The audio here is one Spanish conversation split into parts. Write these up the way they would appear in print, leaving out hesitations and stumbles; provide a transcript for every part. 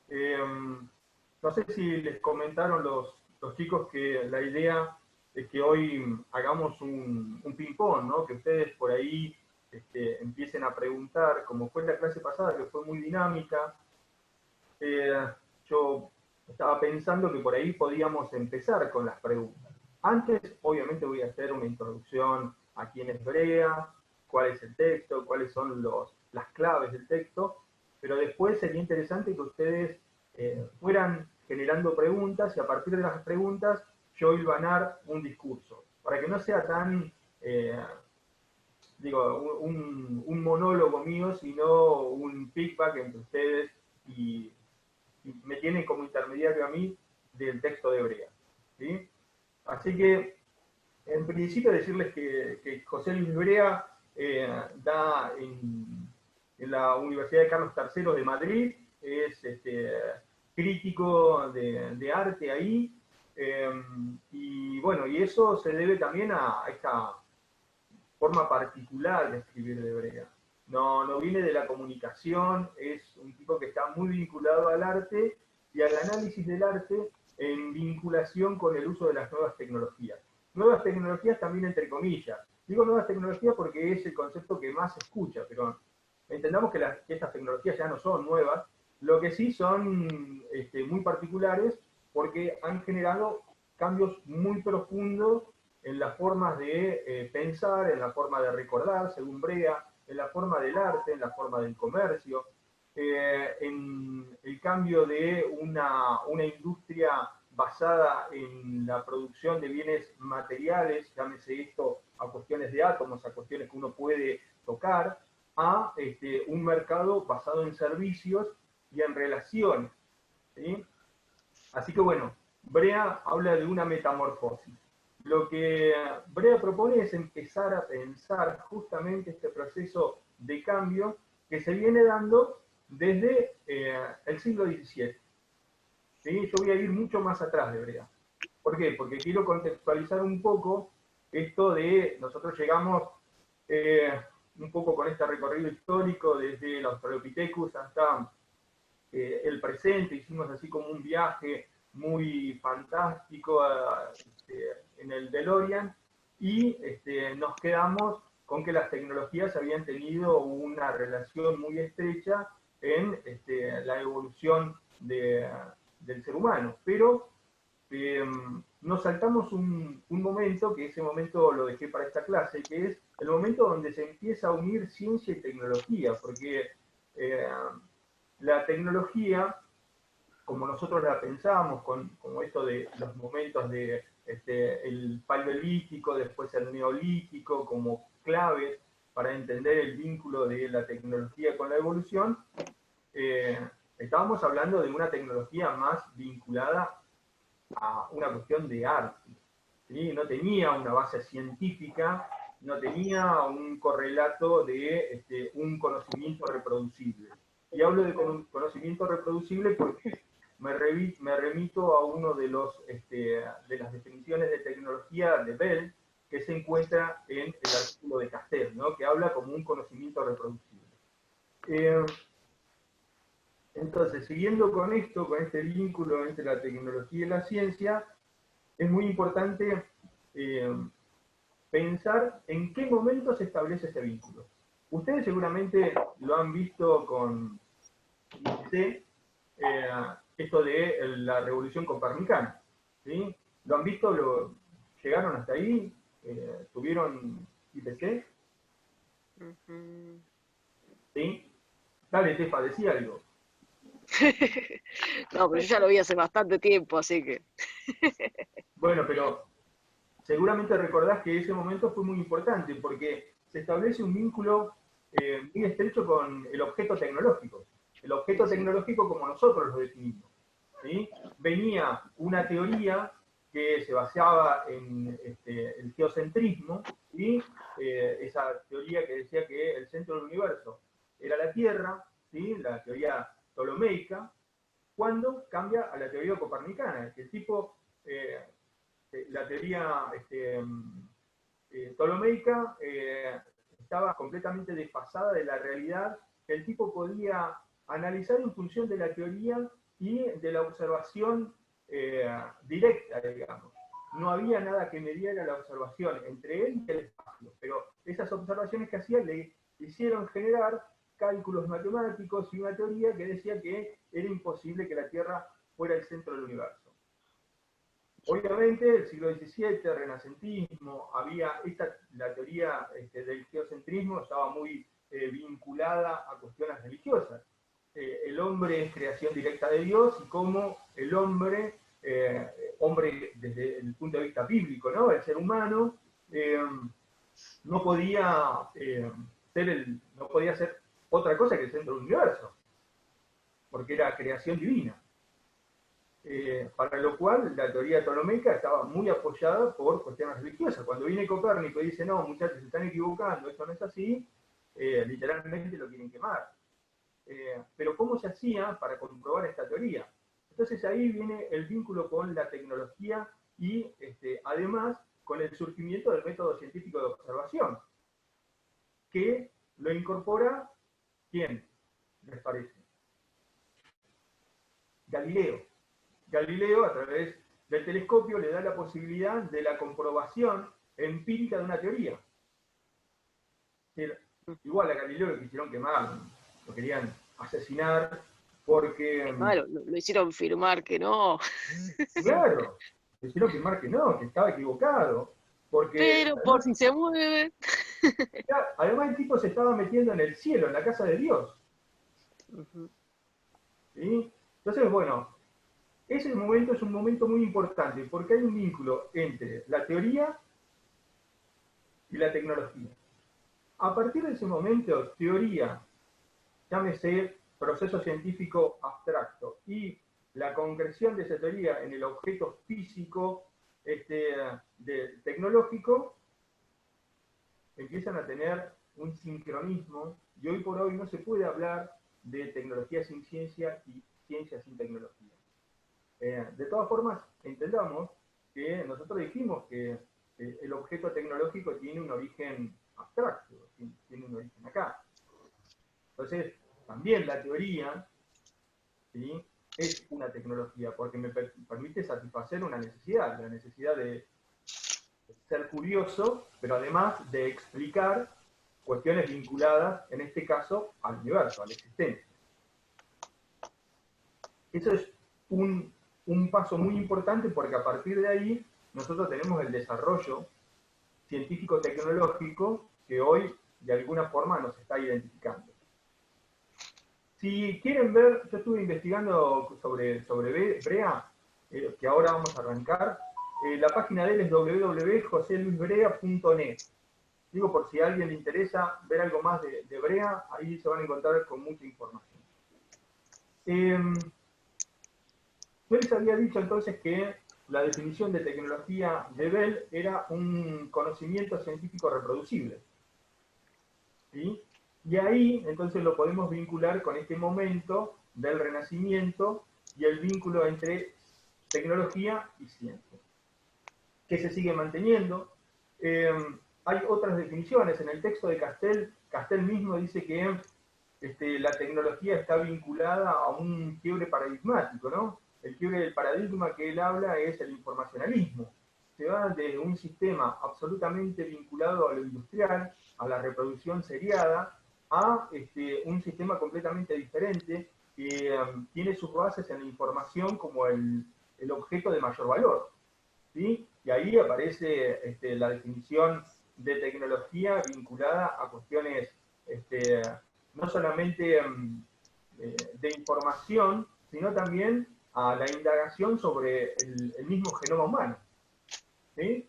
Eh, no sé si les comentaron los chicos que la idea es que hoy hagamos un ping-pong, ¿no? Que ustedes por ahí empiecen a preguntar, como fue la clase pasada, que fue muy dinámica. Yo estaba pensando que por ahí podíamos empezar con las preguntas. Antes, obviamente, voy a hacer una introducción a quién es Brea, cuál es el texto, cuáles son las claves del texto, pero después sería interesante que ustedes fueran generando preguntas y a partir de las preguntas yo hilvanar un discurso, para que no sea tan, eh, digo, un monólogo mío, sino un feedback entre ustedes y me tienen como intermediario a mí del texto de Brea. ¿Sí? Así que, en principio, decirles que José Luis Brea da en la Universidad de Carlos III de Madrid, es crítico de arte ahí, eh, y bueno, y eso se debe también a esta forma particular de escribir de Brea. No viene de la comunicación, es un tipo que está muy vinculado al arte y al análisis del arte en vinculación con el uso de las nuevas tecnologías. Nuevas tecnologías también entre comillas. Digo nuevas tecnologías porque es el concepto que más se escucha, pero entendamos que estas tecnologías ya no son nuevas, lo que sí son muy particulares porque han generado cambios muy profundos en las formas de pensar, en la forma de recordar, según Brea, en la forma del arte, en la forma del comercio, en el cambio de una industria basada en la producción de bienes materiales, llámese esto a cuestiones de átomos, a cuestiones que uno puede tocar, a un mercado basado en servicios y en relaciones. ¿Sí? Así que bueno, Brea habla de una metamorfosis. Lo que Brea propone es empezar a pensar justamente este proceso de cambio que se viene dando desde el siglo XVII. ¿Sí? Yo voy a ir mucho más atrás de Brea. ¿Por qué? Porque quiero contextualizar un poco esto de, nosotros llegamos un poco con este recorrido histórico desde el Australopithecus hasta el presente, hicimos así como un viaje muy fantástico en el DeLorean y nos quedamos con que las tecnologías habían tenido una relación muy estrecha en la evolución del ser humano. Pero eh, nos saltamos un momento, que ese momento lo dejé para esta clase, que es el momento donde se empieza a unir ciencia y tecnología, porque eh, la tecnología, como nosotros la pensamos, como esto de los momentos de el paleolítico, después el neolítico, como claves para entender el vínculo de la tecnología con la evolución, eh, estábamos hablando de una tecnología más vinculada a una cuestión de arte. ¿Sí? No tenía una base científica, no tenía un correlato de un conocimiento reproducible. Y hablo de conocimiento reproducible porque me remito a uno de las definiciones de tecnología de Bell que se encuentra en el artículo de Castel, ¿no? Que habla como un conocimiento reproducible. Eh, entonces, siguiendo con esto, con este vínculo entre la tecnología y la ciencia, es muy importante eh, pensar en qué momento se establece ese vínculo. Ustedes seguramente lo han visto con IPC, esto de la revolución copernicana. ¿Sí? ¿Lo han visto? ¿Llegaron hasta ahí? ¿Tuvieron IPC? Ujú. ¿Sí? Dale, Tefa, decía algo. No, pero yo ya lo vi hace bastante tiempo, así que. Bueno, pero seguramente recordás que ese momento fue muy importante porque se establece un vínculo muy estrecho con el objeto tecnológico. El Sí, objeto sí. tecnológico como nosotros lo definimos. ¿Sí? Venía una teoría que se basaba en el geocentrismo, y esa teoría que decía que el centro del universo era la Tierra, ¿sí? La teoría ptolomeica, cuando cambia a la teoría copernicana, que el tipo eh, la teoría ptolomeica estaba completamente desfasada de la realidad, que el tipo podía analizar en función de la teoría y de la observación directa, digamos. No había nada que mediara la observación entre él y el espacio, pero esas observaciones que hacía le hicieron generar cálculos matemáticos y una teoría que decía que era imposible que la Tierra fuera el centro del universo. Obviamente, el siglo XVII, renacentismo, la teoría del geocentrismo estaba muy vinculada a cuestiones religiosas. El hombre es creación directa de Dios y cómo el hombre desde el punto de vista bíblico, ¿no? El ser humano no podía no podía ser otra cosa que el centro del universo, porque era creación divina. Para lo cual la teoría ptolomeica estaba muy apoyada por cuestiones religiosas. Cuando viene Copérnico y dice, no, muchachos, se están equivocando, esto no es así, literalmente lo quieren quemar. Pero ¿cómo se hacía para comprobar esta teoría? Entonces ahí viene el vínculo con la tecnología y además con el surgimiento del método científico de observación, que lo incorpora, ¿quién les parece? Galileo. Galileo, a través del telescopio, le da la posibilidad de la comprobación empírica de una teoría. Igual a Galileo lo quisieron quemar, lo querían asesinar, porque... Malo, lo hicieron firmar que no. Claro, le hicieron quemar que estaba equivocado, porque Pero por si se mueve. además el tipo se estaba metiendo en el cielo, en la casa de Dios. ¿Sí? Entonces, bueno, ese momento es un momento muy importante, porque hay un vínculo entre la teoría y la tecnología. A partir de ese momento, teoría, llámese proceso científico abstracto, y la concreción de esa teoría en el objeto físico tecnológico, empiezan a tener un sincronismo, y hoy por hoy no se puede hablar de tecnología sin ciencia y ciencia sin tecnología. De todas formas, entendamos que nosotros dijimos que el objeto tecnológico tiene un origen abstracto, tiene un origen acá. Entonces, también la teoría, ¿sí?, es una tecnología porque me permite satisfacer una necesidad, la necesidad de ser curioso, pero además de explicar cuestiones vinculadas, en este caso, al universo, a la existencia. Eso es un paso muy importante porque a partir de ahí nosotros tenemos el desarrollo científico-tecnológico que hoy de alguna forma nos está identificando. Si quieren ver, yo estuve investigando sobre Brea, que ahora vamos a arrancar. La página de él es www.joseluisbrea.net. Digo, por si a alguien le interesa ver algo más de Brea, ahí se van a encontrar con mucha información. Yo les había dicho entonces que la definición de tecnología de Bell era un conocimiento científico reproducible. ¿Sí? Y ahí entonces lo podemos vincular con este momento del Renacimiento y el vínculo entre tecnología y ciencia, que se sigue manteniendo. Hay otras definiciones. En el texto de Castell mismo dice que la tecnología está vinculada a un quiebre paradigmático, ¿no? El quiebre del paradigma que él habla es el informacionalismo. Se va de un sistema absolutamente vinculado a lo industrial, a la reproducción seriada, a un sistema completamente diferente que tiene sus bases en la información como el objeto de mayor valor. ¿Sí? Y ahí aparece la definición de tecnología vinculada a cuestiones no solamente de información, sino también a la indagación sobre el mismo genoma humano. ¿Sí?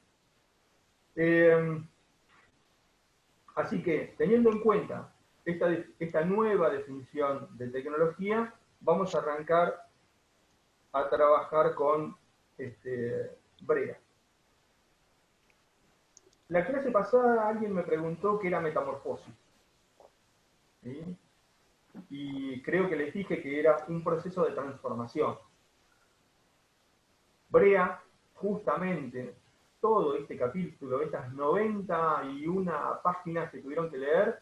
Así que, teniendo en cuenta esta nueva definición de tecnología, vamos a arrancar a trabajar con Brea. La clase pasada alguien me preguntó qué era metamorfosis. ¿Sí? Y creo que les dije que era un proceso de transformación. Brea, justamente, todo este capítulo, estas 91 páginas que tuvieron que leer,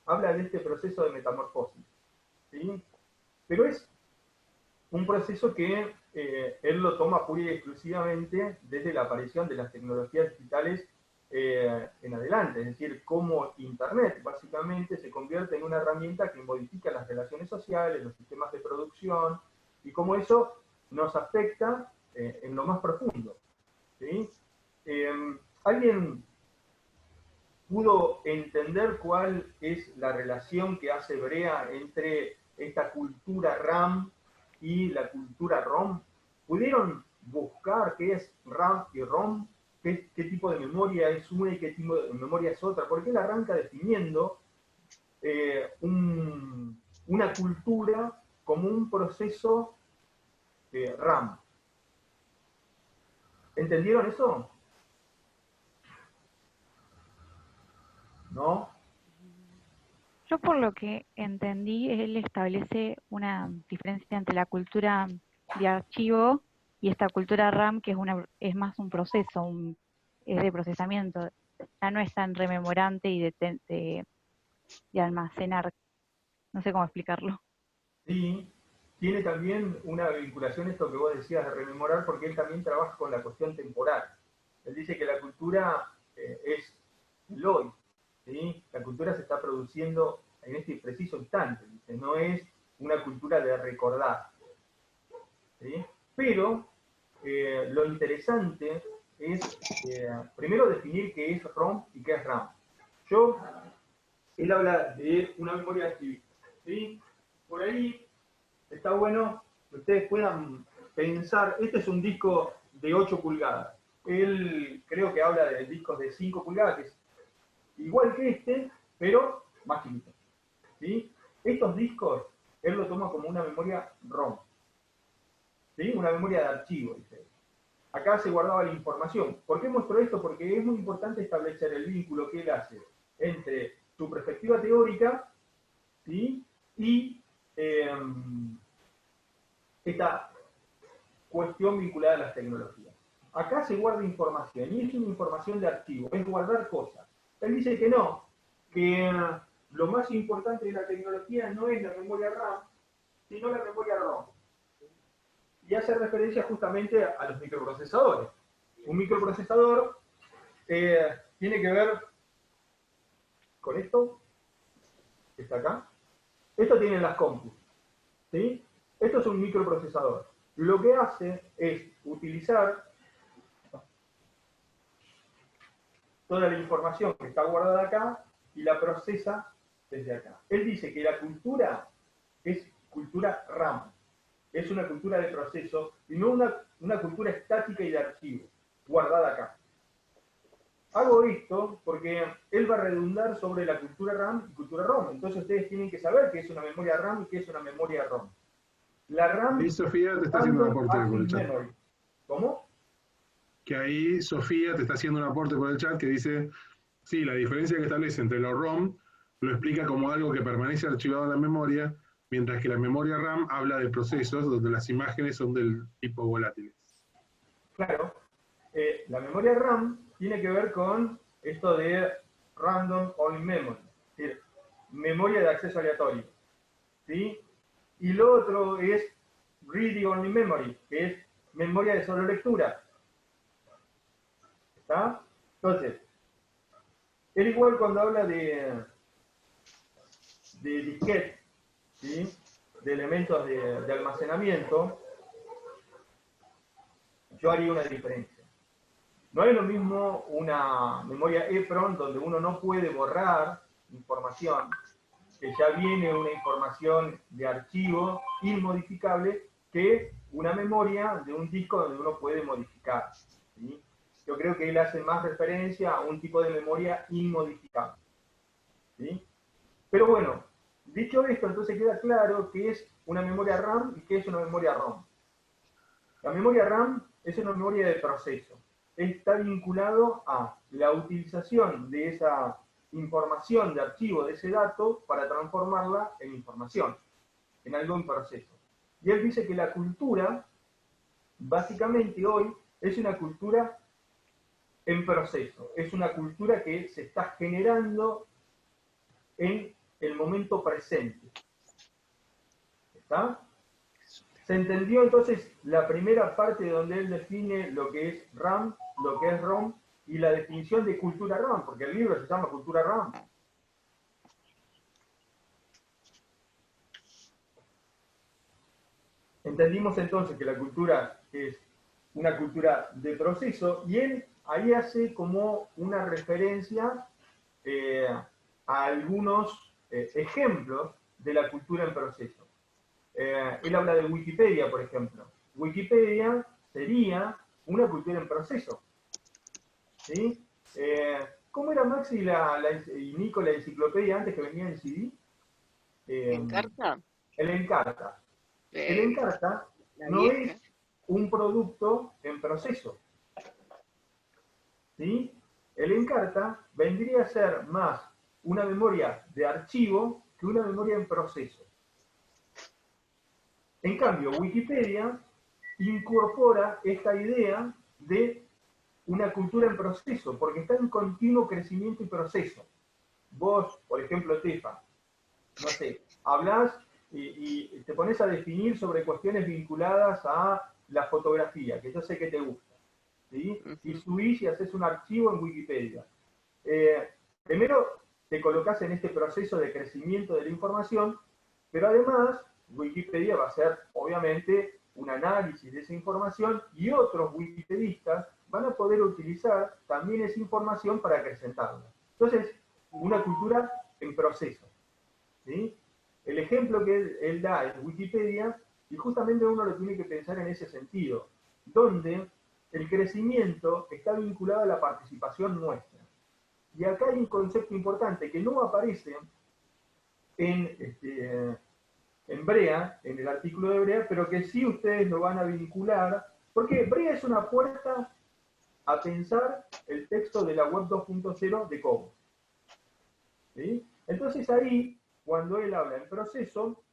habla de este proceso de metamorfosis. ¿Sí? Pero es un proceso que él lo toma pura y exclusivamente desde la aparición de las tecnologías digitales en adelante, es decir, cómo Internet básicamente se convierte en una herramienta que modifica las relaciones sociales, los sistemas de producción, y cómo eso nos afecta en lo más profundo. ¿Sí? ¿Alguien pudo entender cuál es la relación que hace Brea entre esta cultura RAM y la cultura ROM? ¿Pudieron buscar qué es RAM y ROM? ¿Qué tipo de memoria es una y qué tipo de memoria es otra? Porque él arranca definiendo una cultura como un proceso RAM. ¿Entendieron eso? ¿No? Yo por lo que entendí, él establece una diferencia entre la cultura de archivo y esta cultura RAM, que es más un proceso, es de procesamiento. Ya no es tan rememorante y de almacenar. No sé cómo explicarlo. Sí, tiene también una vinculación esto que vos decías de rememorar, porque él también trabaja con la cuestión temporal. Él dice que la cultura es el hoy, ¿sí? La cultura se está produciendo en este preciso instante, dice, no es una cultura de recordar, ¿sí? Pero lo interesante es primero definir qué es ROM y qué es RAM. Él habla de una memoria activista, ¿sí? Por ahí está bueno que ustedes puedan pensar, este es un disco de 8 pulgadas. Él creo que habla de discos de 5 pulgadas, que es igual que este, pero más chiquito. ¿Sí? Estos discos, él lo toma como una memoria ROM, ¿sí? Una memoria de archivo, dice. Acá se guardaba la información. ¿Por qué muestro esto? Porque es muy importante establecer el vínculo que él hace entre su perspectiva teórica, ¿sí? Y esta cuestión vinculada a las tecnologías. Acá se guarda información y es una información de archivo, es guardar cosas. Él dice que no, que lo más importante de la tecnología no es la memoria RAM, sino la memoria ROM. Y hace referencia justamente a los microprocesadores. Un microprocesador tiene que ver con esto, que está acá. Esto tienen las compus, ¿sí? Esto es un microprocesador. Lo que hace es utilizar toda la información que está guardada acá y la procesa desde acá. Él dice que la cultura es cultura RAM, es una cultura de proceso y no una cultura estática y de archivo, guardada acá. Hago esto porque él va a redundar sobre la cultura RAM y cultura ROM, entonces ustedes tienen que saber qué es una memoria RAM y qué es una memoria ROM. La RAM Ahí es Sofía te está haciendo un Random aporte por Access el chat. Memory. ¿Cómo? Que ahí Sofía te está haciendo un aporte por el chat que dice, sí, la diferencia que establece entre los ROM lo explica como algo que permanece archivado en la memoria, mientras que la memoria RAM habla de procesos donde las imágenes son del tipo volátiles. Claro, la memoria RAM tiene que ver con esto de Random Only Memory, es decir, memoria de acceso aleatorio, ¿sí? Y lo otro es Reading Only Memory, que es memoria de solo lectura, ¿está? Entonces, él igual cuando habla de disquete, ¿sí? De elementos de almacenamiento, yo haría una diferencia. No es lo mismo una memoria EEPROM donde uno no puede borrar información, que ya viene una información de archivo inmodificable, que una memoria de un disco donde uno puede modificar, ¿sí? Yo creo que él hace más referencia a un tipo de memoria inmodificable, ¿sí? Pero bueno, dicho esto, entonces queda claro que es una memoria RAM y que es una memoria ROM. La memoria RAM es una memoria de proceso. Está vinculado a la utilización de esa información de archivo, de ese dato, para transformarla en información, en algo en proceso. Y él dice que la cultura, básicamente hoy, es una cultura en proceso. Es una cultura que se está generando en el momento presente. ¿Está? Se entendió entonces la primera parte donde él define lo que es RAM, lo que es ROM y la definición de cultura RAM, porque el libro se llama Cultura RAM. Entendimos entonces que la cultura es una cultura de proceso y él ahí hace como una referencia a algunos ejemplos de la cultura en proceso. Él habla de Wikipedia, por ejemplo. Wikipedia sería una cultura en proceso. ¿Sí? ¿Cómo era Maxi y Nico la enciclopedia antes que venía en CD? ¿En carta? El Encarta. El Eh, Encarta la no vieja. es un producto en proceso. ¿Sí? El Encarta vendría a ser más una memoria de archivo que una memoria en proceso. En cambio, Wikipedia incorpora esta idea de una cultura en proceso, porque está en continuo crecimiento y proceso. Vos, por ejemplo, Tefa, no sé, hablás y te pones a definir sobre cuestiones vinculadas a la fotografía, que yo sé que te gusta, ¿sí? Y subís y haces un archivo en Wikipedia. Primero, te colocas en este proceso de crecimiento de la información, pero además, Wikipedia va a hacer, obviamente, un análisis de esa información y otros wikipedistas van a poder utilizar también esa información para acrecentarla. Entonces, una cultura en proceso. ¿Sí? El ejemplo que él da es Wikipedia, y justamente uno lo tiene que pensar en ese sentido, donde el crecimiento está vinculado a la participación nuestra. Y acá hay un concepto importante que no aparece en Brea, en el artículo de Brea, pero que sí ustedes lo van a vincular, porque Brea es una puerta a pensar el texto de la web 2.0 de Cobo. ¿Sí? Entonces ahí, cuando él habla en proceso,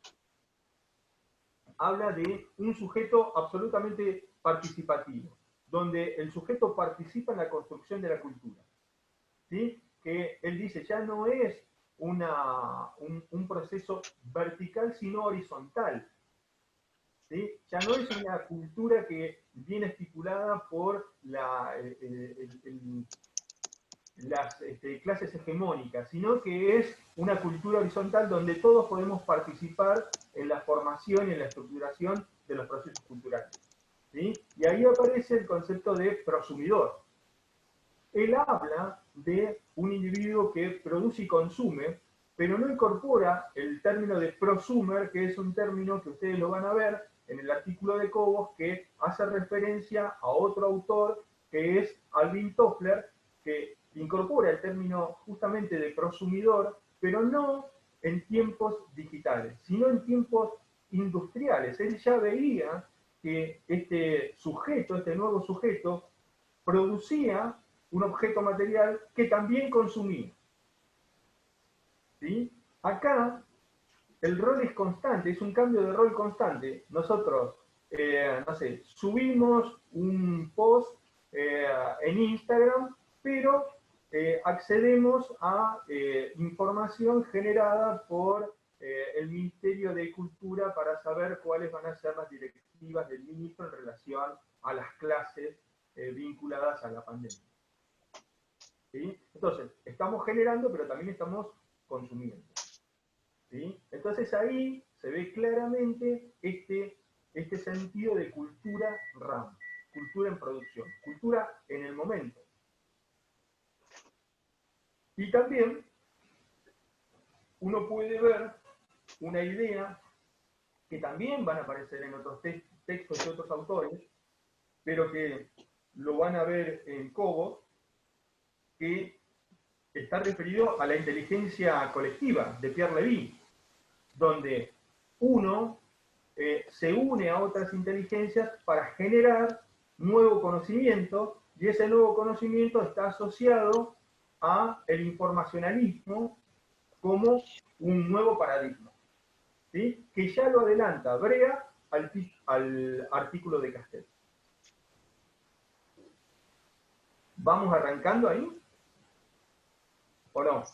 habla de un sujeto absolutamente participativo, donde el sujeto participa en la construcción de la cultura. ¿Sí? Que él dice, ya no es un proceso vertical, sino horizontal. ¿Sí? Ya no es una cultura que viene estipulada por las clases hegemónicas, sino que es una cultura horizontal donde todos podemos participar en la formación y en la estructuración de los procesos culturales. ¿Sí? Y ahí aparece el concepto de prosumidor. Él habla de un individuo que produce y consume, pero no incorpora el término de prosumer, que es un término que ustedes lo van a ver en el artículo de Cobos, que hace referencia a otro autor, que es Alvin Toffler, que incorpora el término justamente de prosumidor, pero no en tiempos digitales, sino en tiempos industriales. Él ya veía que este sujeto, este nuevo sujeto, producía un objeto material que también consumía. ¿Sí? Acá el rol es constante, es un cambio de rol constante. Nosotros, no sé, subimos un post en Instagram, pero accedemos a información generada por el Ministerio de Cultura para saber cuáles van a ser las directivas del ministro en relación a las clases vinculadas a la pandemia. ¿Sí? Entonces, estamos generando, pero también estamos consumiendo. ¿Sí? Entonces ahí se ve claramente este sentido de cultura RAM, cultura en producción, cultura en el momento. Y también uno puede ver una idea que también van a aparecer en otros textos de otros autores, pero que lo van a ver en Cobo, que está referido a la inteligencia colectiva de Pierre Levy, donde uno se une a otras inteligencias para generar nuevo conocimiento, y ese nuevo conocimiento está asociado a el informacionalismo como un nuevo paradigma, ¿sí? Que ya lo adelanta Brea al artículo de Castel. ¿Vamos arrancando ahí? ¿O no?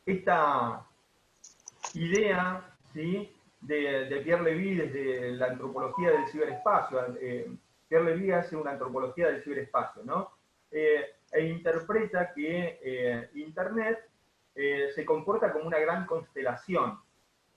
Esta idea, ¿sí?, de Pierre Levy desde la antropología del ciberespacio. Pierre Levy hace una antropología del ciberespacio, ¿no? E interpreta que Internet se comporta como una gran constelación,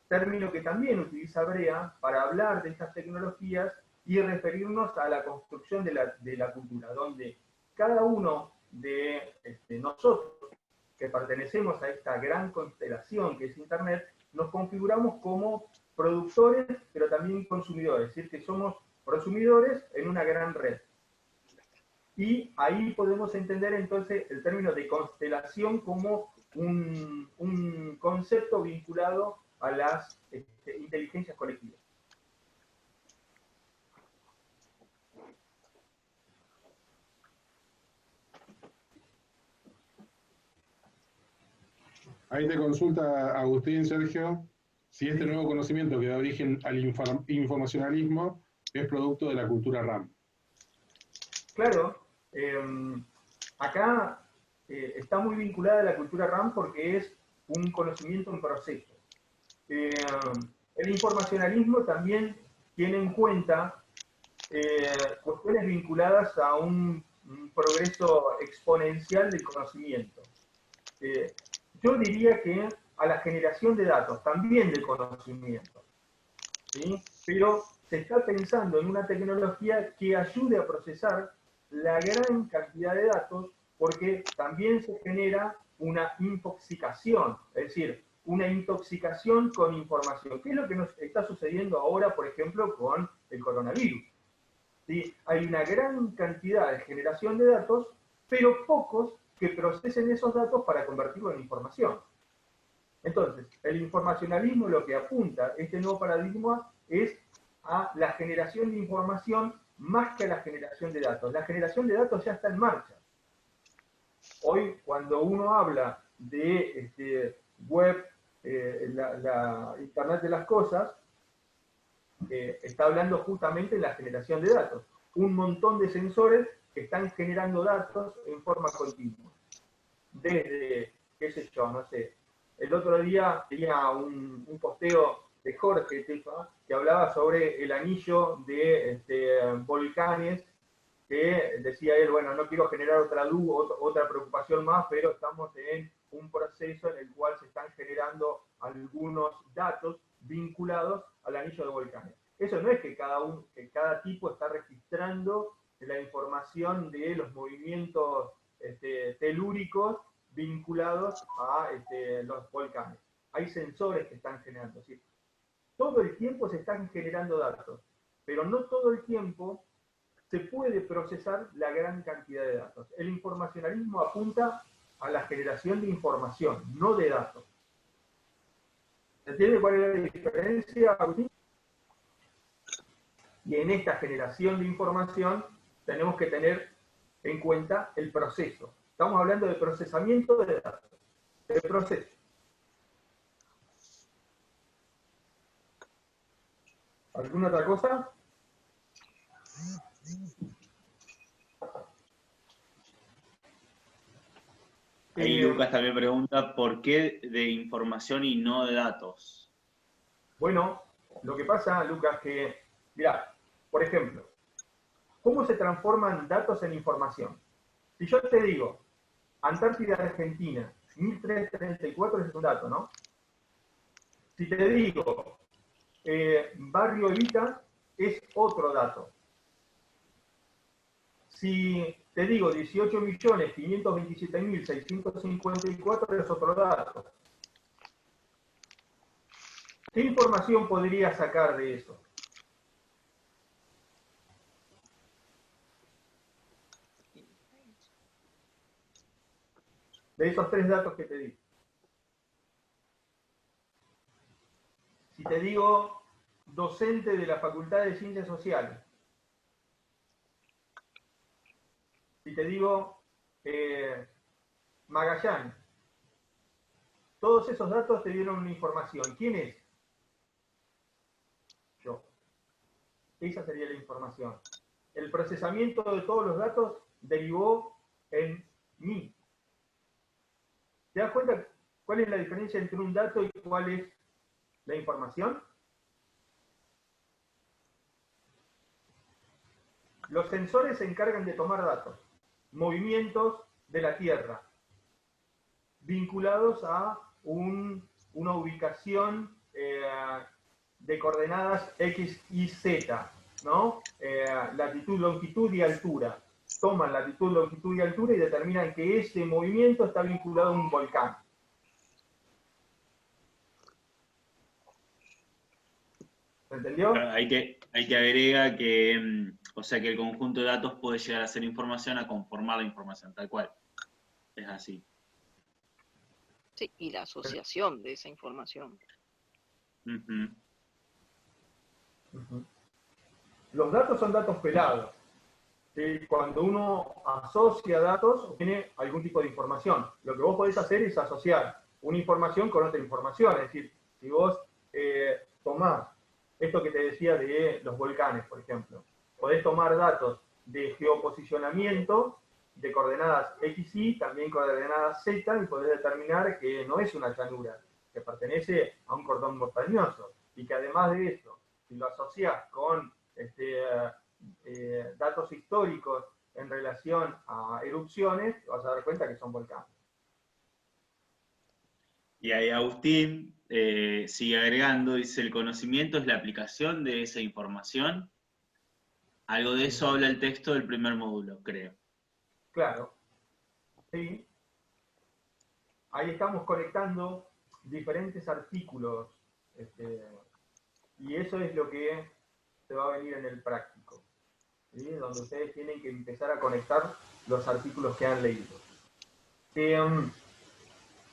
término que también utiliza Brea para hablar de estas tecnologías y referirnos a la construcción de la cultura, donde cada uno de nosotros que pertenecemos a esta gran constelación que es Internet, nos configuramos como productores, pero también consumidores, es decir, que somos prosumidores en una gran red. Y ahí podemos entender entonces el término de constelación como un concepto vinculado a las inteligencias colectivas. Ahí te consulta Agustín, Sergio, si este nuevo conocimiento que da origen al informacionalismo es producto de la cultura RAM. Claro, acá está muy vinculada a la cultura RAM porque es un conocimiento en proceso. El informacionalismo también tiene en cuenta cuestiones vinculadas a un progreso exponencial del conocimiento. Yo diría que a la generación de datos, también del conocimiento, ¿sí? Pero se está pensando en una tecnología que ayude a procesar la gran cantidad de datos, porque también se genera una intoxicación, es decir, una intoxicación con información. ¿Qué es lo que nos está sucediendo ahora, por ejemplo, con el coronavirus? ¿Sí? Hay una gran cantidad de generación de datos, pero pocos que procesen esos datos para convertirlo en información. Entonces, el informacionalismo lo que apunta, este nuevo paradigma, es a la generación de información más que a la generación de datos. La generación de datos ya está en marcha. Hoy, cuando uno habla de web, la Internet de las cosas, está hablando justamente de la generación de datos. Un montón de sensores que están generando datos en forma continua. Desde, qué sé yo, no sé. El otro día tenía un posteo de Jorge que hablaba sobre el anillo de volcanes, que decía él, bueno, no quiero generar otra preocupación más, pero estamos en un proceso en el cual se están generando algunos datos vinculados al anillo de volcanes. Eso no es que cada tipo está registrando la información de los movimientos telúricos vinculados a los volcanes. Hay sensores que están generando. ¿Sí? Todo el tiempo se están generando datos, pero no todo el tiempo se puede procesar la gran cantidad de datos. El informacionalismo apunta a la generación de información, no de datos. ¿Se entiende cuál es la diferencia, Agustín? Y en esta generación de información tenemos que tener en cuenta el proceso. Estamos hablando de procesamiento de datos, de proceso. ¿Alguna otra cosa? Ahí Lucas también pregunta, ¿por qué de información y no de datos? Bueno, lo que pasa, Lucas, que, mirá, por ejemplo, ¿cómo se transforman datos en información? Si yo te digo, Antártida Argentina, 1334 es un dato, ¿no? Si te digo, Barrio Evita, es otro dato. Si te digo 18.527.654 es otro dato. ¿Qué información podría sacar de eso? De esos tres datos que te di. Si te digo docente de la Facultad de Ciencias Sociales, si te digo Magallanes, todos esos datos te dieron una información. ¿Quién es? Yo. Esa sería la información. El procesamiento de todos los datos derivó en mí. ¿Te das cuenta cuál es la diferencia entre un dato y cuál es la información? Los sensores se encargan de tomar datos, movimientos de la Tierra, vinculados a una ubicación de coordenadas X y Z, ¿no? Latitud, longitud y altura. Toman latitud, longitud y altura y determinan que ese movimiento está vinculado a un volcán. ¿Se entendió? Hay que agregar que, o sea, que el conjunto de datos puede llegar a ser información, a conformar la información, tal cual. Es así. Sí, y la asociación de esa información. Ujú. Los datos son datos pelados. ¿Sí? Cuando uno asocia datos, obtiene algún tipo de información. Lo que vos podés hacer es asociar una información con otra información. Es decir, si vos tomás esto que te decía de los volcanes, por ejemplo, podés tomar datos de geoposicionamiento, de coordenadas X, Y, también coordenadas Z, y podés determinar que no es una llanura, que pertenece a un cordón montañoso, y que además de eso, si lo asociás con datos históricos en relación a erupciones, te vas a dar cuenta que son volcanes. Y ahí Agustín sigue agregando, dice, el conocimiento es la aplicación de esa información. Algo de eso habla el texto del primer módulo, creo. Claro. Sí. Ahí estamos conectando diferentes artículos. Y eso es lo que se va a venir en el práctico. ¿Sí? Donde ustedes tienen que empezar a conectar los artículos que han leído.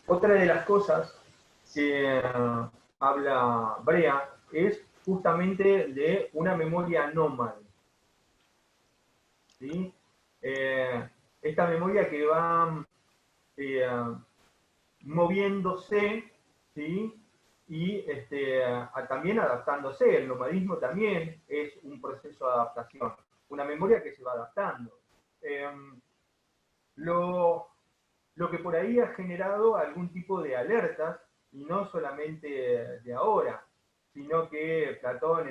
Otra de las cosas que habla Brea es justamente de una memoria nómade. ¿Sí? Esta memoria que va moviéndose, ¿sí? Y también adaptándose. El nomadismo también es un proceso de adaptación. Una memoria que se va adaptando. Lo que por ahí ha generado algún tipo de alertas, y no solamente de ahora, sino que Platón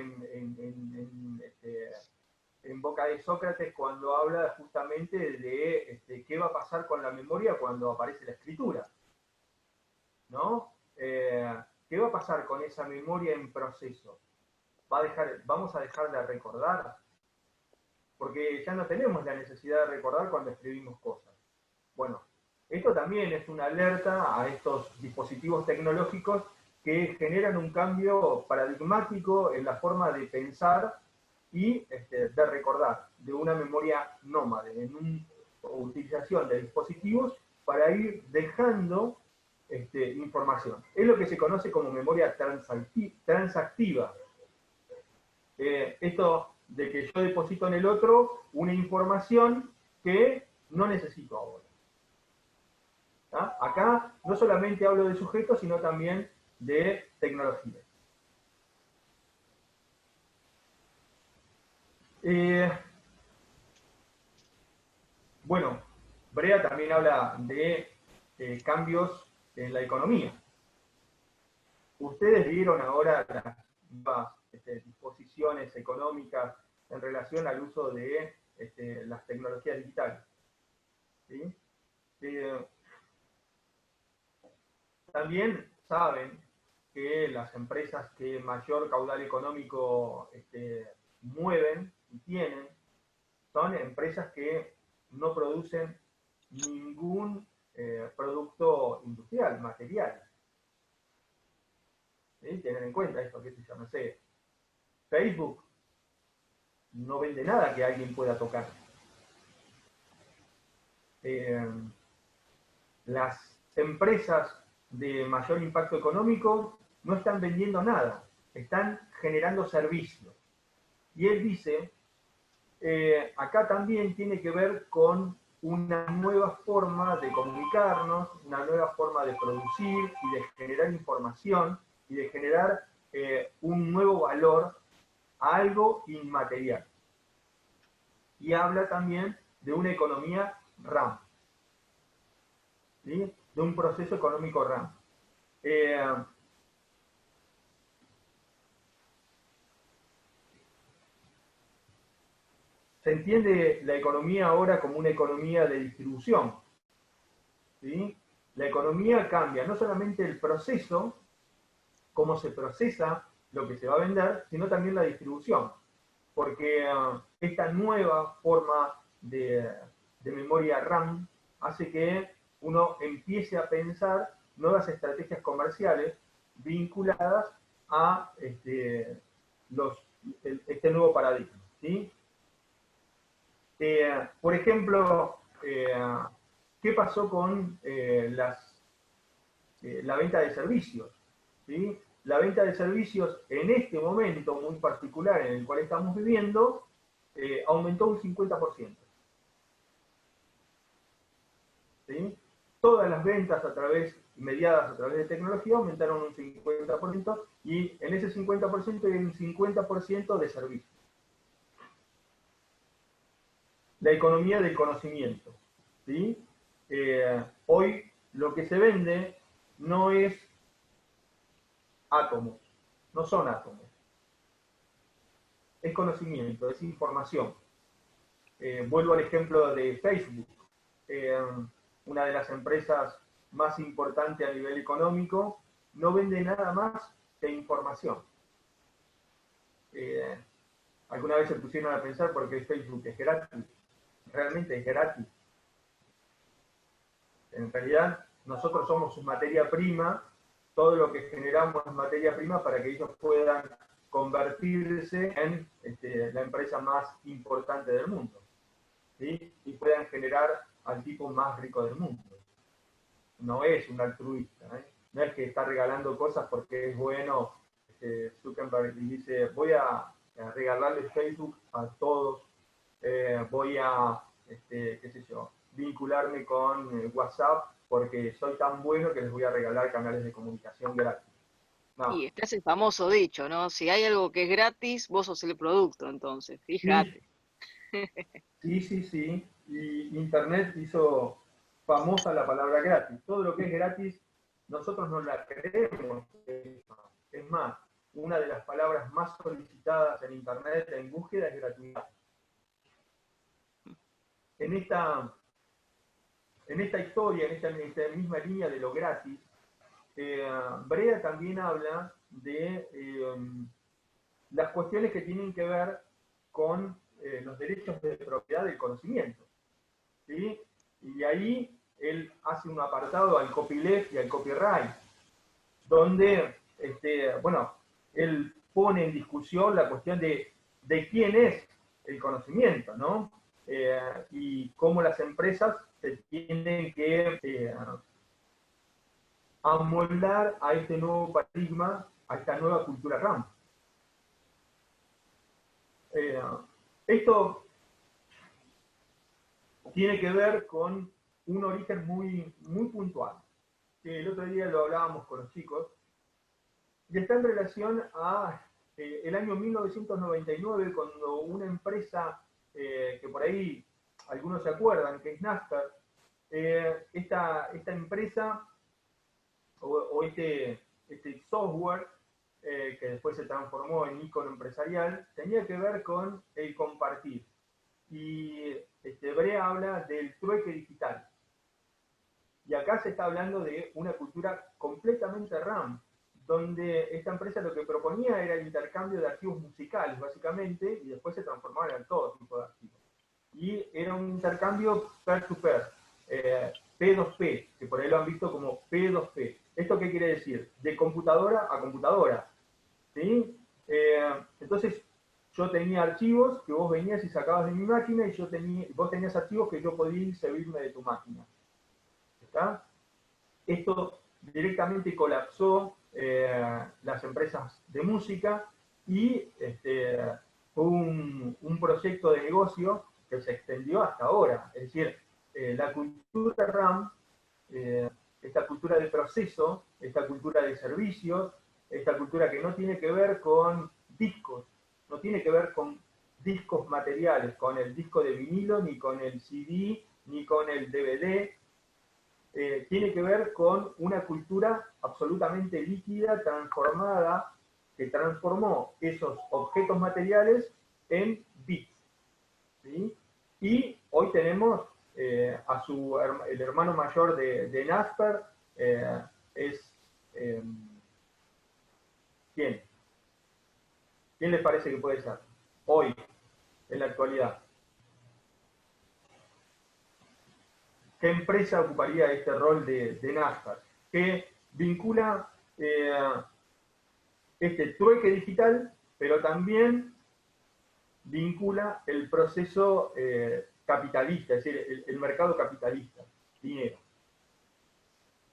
en boca de Sócrates, cuando habla justamente de qué va a pasar con la memoria cuando aparece la escritura, ¿no? ¿Qué va a pasar con esa memoria en proceso? ¿Vamos a dejar de recordar? Porque ya no tenemos la necesidad de recordar cuando escribimos cosas. Bueno, esto también es una alerta a estos dispositivos tecnológicos que generan un cambio paradigmático en la forma de pensar y de recordar, de una memoria nómade, en una utilización de dispositivos para ir dejando información. Es lo que se conoce como memoria transactiva. Esto de que yo deposito en el otro una información que no necesito ahora. ¿Ah? Acá no solamente hablo de sujetos, sino también de tecnología. Bueno, Brea también habla de cambios en la economía. Ustedes vieron ahora las nuevas disposiciones económicas en relación al uso de las tecnologías digitales. ¿Sí? También saben que las empresas que mayor caudal económico mueven y tienen son empresas que no producen ningún producto industrial, material. ¿Sí? Tienen en cuenta esto, qué sé yo, no sé. Facebook no vende nada que alguien pueda tocar. Las empresas de mayor impacto económico no están vendiendo nada, están generando servicios. Y él dice, acá también tiene que ver con una nueva forma de comunicarnos, una nueva forma de producir y de generar información y de generar un nuevo valor a algo inmaterial. Y habla también de una economía RAM, ¿sí? De un proceso económico RAM. se entiende la economía ahora como una economía de distribución, ¿sí? La economía cambia no solamente el proceso, cómo se procesa lo que se va a vender, sino también la distribución. Porque esta nueva forma de memoria RAM hace que uno empiece a pensar nuevas estrategias comerciales vinculadas a este nuevo paradigma, ¿sí? Por ejemplo, ¿qué pasó con la venta de servicios? ¿Sí? La venta de servicios en este momento muy particular en el cual estamos viviendo aumentó un 50%. ¿Sí? Todas las ventas mediadas a través de tecnología aumentaron un 50% y en ese 50% hay un 50% de servicios. La economía del conocimiento, ¿sí? Hoy lo que se vende no es átomos, no son átomos. Es conocimiento, es información. Vuelvo al ejemplo de Facebook, una de las empresas más importantes a nivel económico, no vende nada más que información. ¿Alguna vez se pusieron a pensar por qué Facebook es gratis? Realmente es gratis. En realidad, nosotros somos su materia prima, todo lo que generamos es materia prima para que ellos puedan convertirse en la empresa más importante del mundo, ¿sí? Y puedan generar al tipo más rico del mundo. No es un altruista, ¿eh? No es que está regalando cosas porque es bueno. Zuckerberg dice, voy a regalarle Facebook a todos, voy a, qué sé yo, vincularme con WhatsApp porque soy tan bueno que les voy a regalar canales de comunicación gratis. No. Y está ese famoso dicho, ¿no? Si hay algo que es gratis, vos sos el producto, entonces, fíjate. Sí. Y Internet hizo famosa la palabra gratis. Todo lo que es gratis, nosotros no la creemos. Es más, una de las palabras más solicitadas en Internet en búsqueda es gratuidad. En esta historia, en esta misma línea de lo gratis, Brea también habla de las cuestiones que tienen que ver con los derechos de propiedad del conocimiento, ¿sí? Y ahí él hace un apartado al copyleft y al copyright, donde, él pone en discusión la cuestión de quién es el conocimiento, ¿no? Y cómo las empresas se tienen que amoldar a este nuevo paradigma, a esta nueva cultura RAM. Esto tiene que ver con un origen muy, muy puntual, que el otro día lo hablábamos con los chicos, y está en relación a el año 1999, cuando una empresa que por ahí algunos se acuerdan, que es Napster, esta empresa o este software que después se transformó en icono empresarial, tenía que ver con el compartir. Y Brea habla del trueque digital. Y acá se está hablando de una cultura completamente RAM, donde esta empresa lo que proponía era el intercambio de archivos musicales, básicamente, y después se transformaban en todo tipo de archivos. Y era un intercambio peer-to-peer, P2P, que por ahí lo han visto como P2P. ¿Esto qué quiere decir? De computadora a computadora, ¿sí? Entonces, yo tenía archivos que vos venías y sacabas de mi máquina y vos tenías archivos que yo podía servirme de tu máquina. ¿Está? Esto directamente colapsó las empresas de música y fue un proyecto de negocio que se extendió hasta ahora. Es decir, la cultura RAM, esta cultura de proceso, esta cultura de servicios, esta cultura que no tiene que ver con discos, no tiene que ver con discos materiales, con el disco de vinilo, ni con el CD, ni con el DVD, tiene que ver con una cultura absolutamente líquida, transformada, que transformó esos objetos materiales en bits. ¿sí? Y hoy tenemos el hermano mayor de Naspers, es... ¿quién? ¿Quién les parece que puede ser? Hoy, en la actualidad. ¿Qué empresa ocuparía este rol de Naspers? Que vincula este trueque digital, pero también vincula el proceso capitalista, es decir, el mercado capitalista, dinero.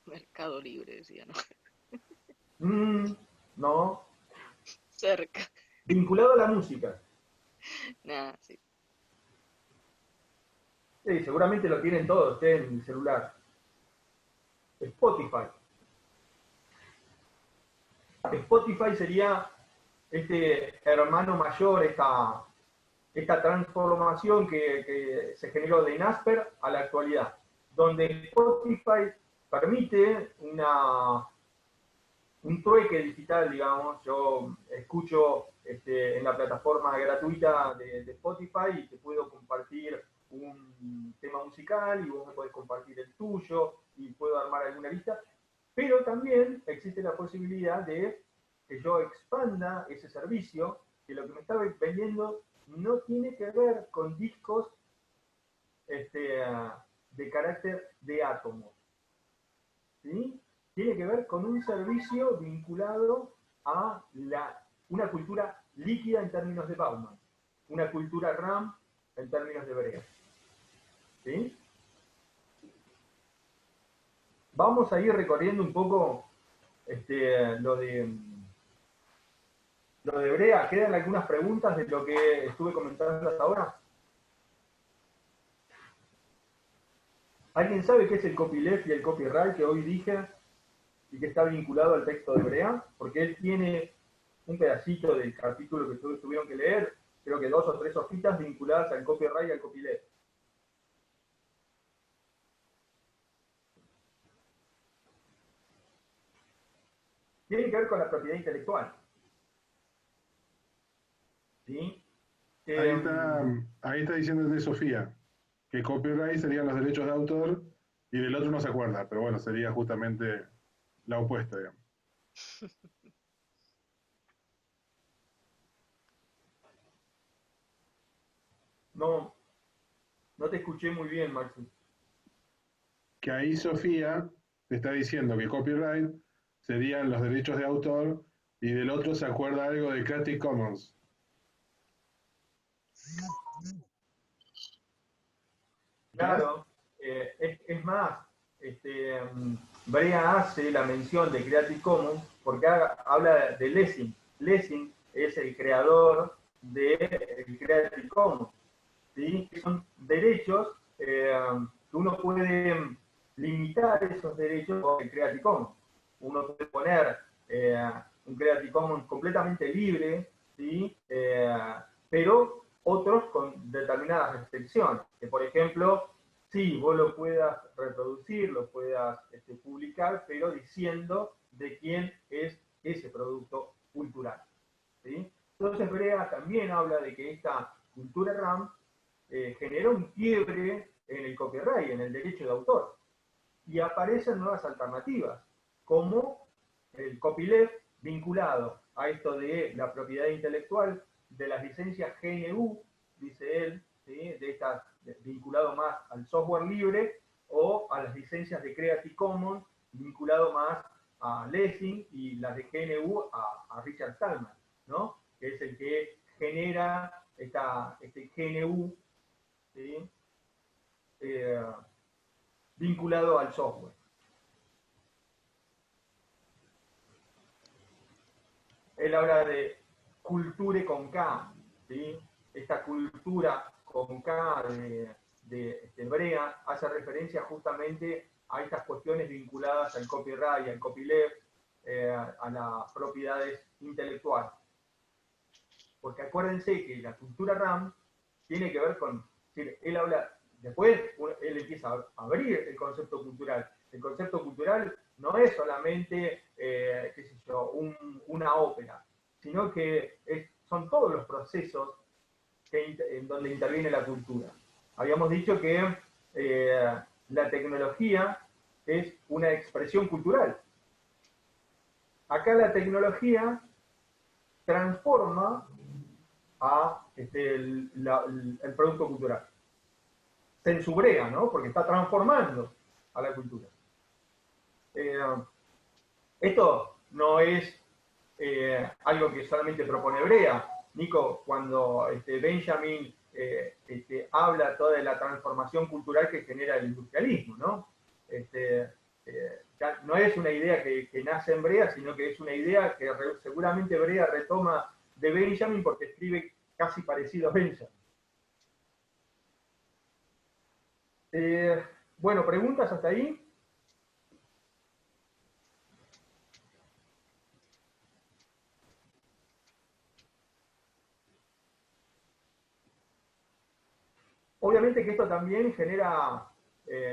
Mercado Libre, decía, ¿no? No, Cerca. vinculado a la música. Nada, sí. Sí, seguramente lo tienen todos ustedes en el celular. Spotify. Spotify sería este hermano mayor, esta transformación que se generó de Naspers a la actualidad, donde Spotify permite un trueque digital, digamos. Yo escucho en la plataforma gratuita de Spotify y te puedo compartir un tema musical y vos me podés compartir el tuyo y puedo armar alguna lista, pero también existe la posibilidad de que yo expanda ese servicio, que lo que me está vendiendo no tiene que ver con discos de carácter de átomos, ¿sí? Tiene que ver con un servicio vinculado a una cultura líquida en términos de Bauman, una cultura RAM en términos de Brea. ¿Sí? Vamos a ir recorriendo un poco lo de Brea. ¿Quedan algunas preguntas de lo que estuve comentando hasta ahora? ¿Alguien sabe qué es el copyleft y el copyright que hoy dije y que está vinculado al texto de Brea? Porque él tiene un pedacito del capítulo que tuvieron que leer, creo que 2 o 3 hojitas vinculadas al copyright y al copyleft. Tiene que ver con la propiedad intelectual. ¿Sí? Ahí está diciendo Sofía, que copyright serían los derechos de autor y del otro no se acuerda, pero bueno, sería justamente la opuesta, digamos. No te escuché muy bien, Maxi. Que ahí Sofía te está diciendo que copyright serían los derechos de autor y del otro se acuerda algo de Creative Commons. Claro, es más, Brea hace la mención de Creative Commons porque habla de Lessing. Lessing es el creador de Creative Commons, ¿sí? Son derechos que uno puede limitar esos derechos con el Creative Commons. Uno puede poner un Creative Commons completamente libre, ¿sí? Pero otros con determinadas restricciones, que por ejemplo, sí, vos lo puedas reproducir, lo puedas publicar, pero diciendo de quién es ese producto cultural, ¿sí? Entonces Brea también habla de que esta cultura RAM generó un quiebre en el copyright, en el derecho de autor, y aparecen nuevas alternativas, como el copyleft vinculado a esto de la propiedad intelectual, de las licencias GNU, dice él, ¿sí? Vinculado más al software libre, o a las licencias de Creative Commons, vinculado más a Lessing, y las de GNU a Richard Stallman, ¿no? Que es el que genera este GNU, ¿sí? Vinculado al software. Él habla de culture con K, ¿sí? Esta cultura con K de Brea hace referencia justamente a estas cuestiones vinculadas al copyright, al copyleft, a las propiedades intelectuales. Porque acuérdense que la cultura RAM tiene que ver con, él habla, después él empieza a abrir el concepto cultural. El concepto cultural no es solamente, qué sé yo, una ópera, sino que son todos los procesos en donde interviene la cultura. Habíamos dicho que la tecnología es una expresión cultural. Acá la tecnología transforma a el producto cultural. Se ensubrea, ¿no? Porque está transformando a la cultura. Esto no es algo que solamente propone Brea. Nico, cuando Benjamin habla toda de la transformación cultural que genera el industrialismo, ¿no? Ya no es una idea que nace en Brea, sino que es una idea que seguramente Brea retoma de Benjamin porque escribe casi parecido a Benjamin. Bueno, ¿preguntas hasta ahí? Obviamente que esto también genera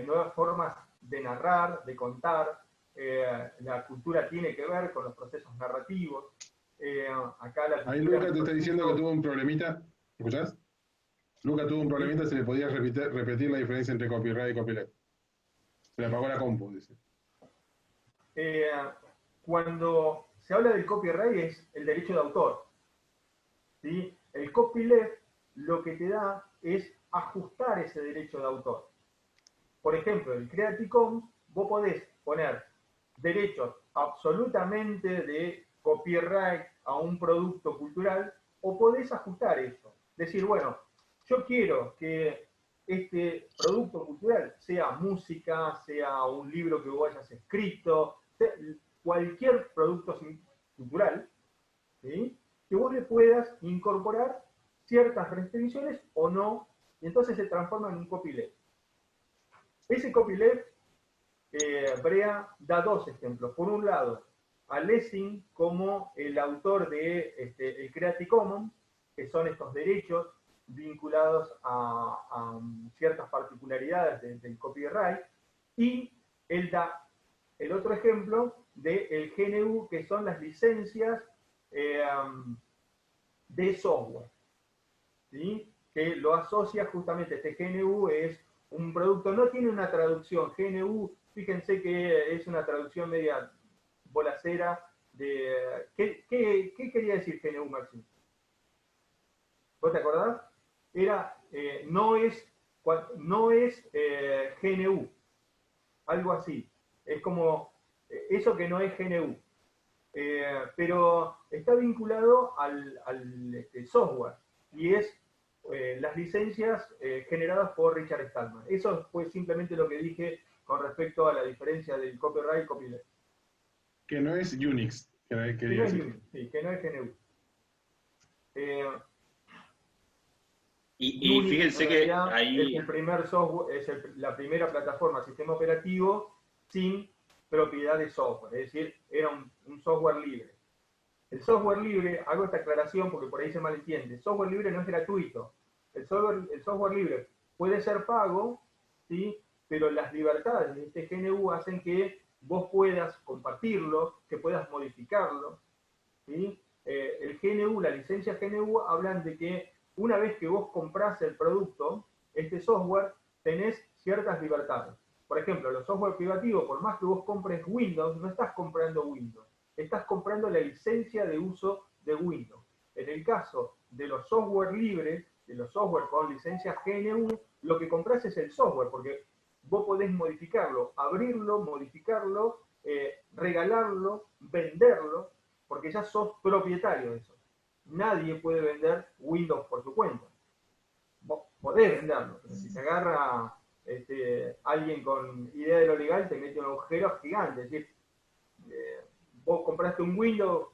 nuevas formas de narrar, de contar. La cultura tiene que ver con los procesos narrativos. Acá la Ahí cultura Luca te está diciendo que tuvo un problemita. ¿Escuchás? Luca tuvo un problemita, se le podía repetir la diferencia entre copyright y copyleft. Se le apagó la compu, dice. Cuando se habla del copyright es el derecho de autor. ¿Sí? El copyleft lo que te da es ajustar ese derecho de autor. Por ejemplo, el Creative Commons, vos podés poner derechos absolutamente de copyright a un producto cultural o podés ajustar eso. Decir, bueno, yo quiero que este producto cultural sea música, sea un libro que vos hayas escrito, sea cualquier producto cultural, ¿sí? Que vos le puedas incorporar ciertas restricciones o no, y entonces se transforma en un copyleft. Ese copyleft, Brea da dos ejemplos. Por un lado, a Lessing como el autor de el Creative Commons, que son estos derechos vinculados a ciertas particularidades del copyright, y él da el otro ejemplo del GNU, que son las licencias de software, ¿sí? Que lo asocia justamente, este GNU es un producto, no tiene una traducción, GNU, fíjense que es una traducción media bolacera de... ¿Qué quería decir GNU, Maxim? ¿Vos te acordás? Era, no es GNU, algo así. Es como eso que no es GNU. Pero está vinculado al software y es las licencias generadas por Richard Stallman. Eso fue simplemente lo que dije con respecto a la diferencia del copyright y copyleft. Que no es Unix, que no es Unix, sí, que no es GNU. Y Unix, fíjense que ahí... es el primer software, es la primera plataforma, sistema operativo sin propiedad de software, es decir, era un software libre. El software libre, hago esta aclaración porque por ahí se malentiende, el software libre no es gratuito. El software libre puede ser pago, ¿sí? Pero las libertades de este GNU hacen que vos puedas compartirlo, que puedas modificarlo, ¿sí? El GNU, la licencia GNU, hablan de que una vez que vos comprás el producto, este software, tenés ciertas libertades. Por ejemplo, los software privativos, por más que vos compres Windows, no estás comprando Windows, estás comprando la licencia de uso de Windows. En el caso de los software libres, de los software con licencia GNU, lo que compras es el software, porque vos podés modificarlo, abrirlo, modificarlo, regalarlo, venderlo, porque ya sos propietario de eso. Nadie puede vender Windows por su cuenta. Vos podés venderlo, pero si se agarra alguien con idea de lo legal, te mete un agujero gigante. Es decir, vos compraste un Windows,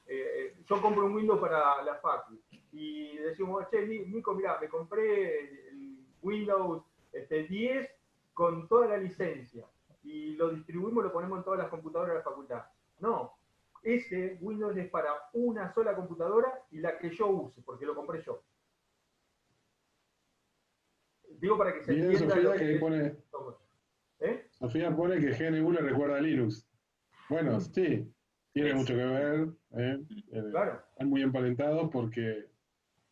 yo compro un Windows para la facu, y decimos, che, Nico, mirá, me compré el Windows 10 con toda la licencia, y lo distribuimos, lo ponemos en todas las computadoras de la facultad. No, ese Windows es para una sola computadora y la que yo use, porque lo compré yo. Digo para que se Bien, entienda Sofía, lo que que pone, Sofía pone que GNU le recuerda a Linux. Bueno, sí, tiene mucho que ver. Claro. Están muy emparentados porque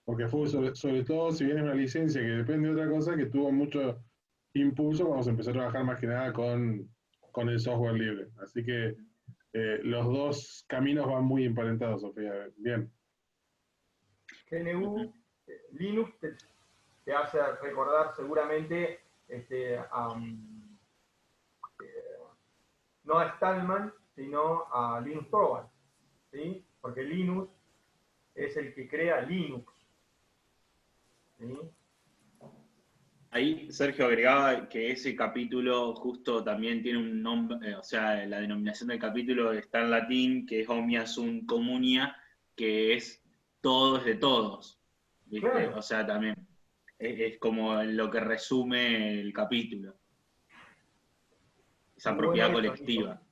porque fue sobre todo, si bien es una licencia que depende de otra cosa, que tuvo mucho impulso cuando se empezó a trabajar más que nada con el software libre. Así que los dos caminos van muy emparentados, Sofía. Bien. GNU, Linux te hace recordar seguramente no a Stallman, sino a Linus Torvalds, ¿sí? Porque Linus es el que crea Linux, ¿sí? Ahí Sergio agregaba que ese capítulo justo también tiene un nombre, o sea, la denominación del capítulo está en latín, que es Omnia Sunt Communia, que es todos de todos, ¿viste? Claro. O sea, también es como lo que resume el capítulo, esa Muy bueno propiedad eso, colectiva. Nico.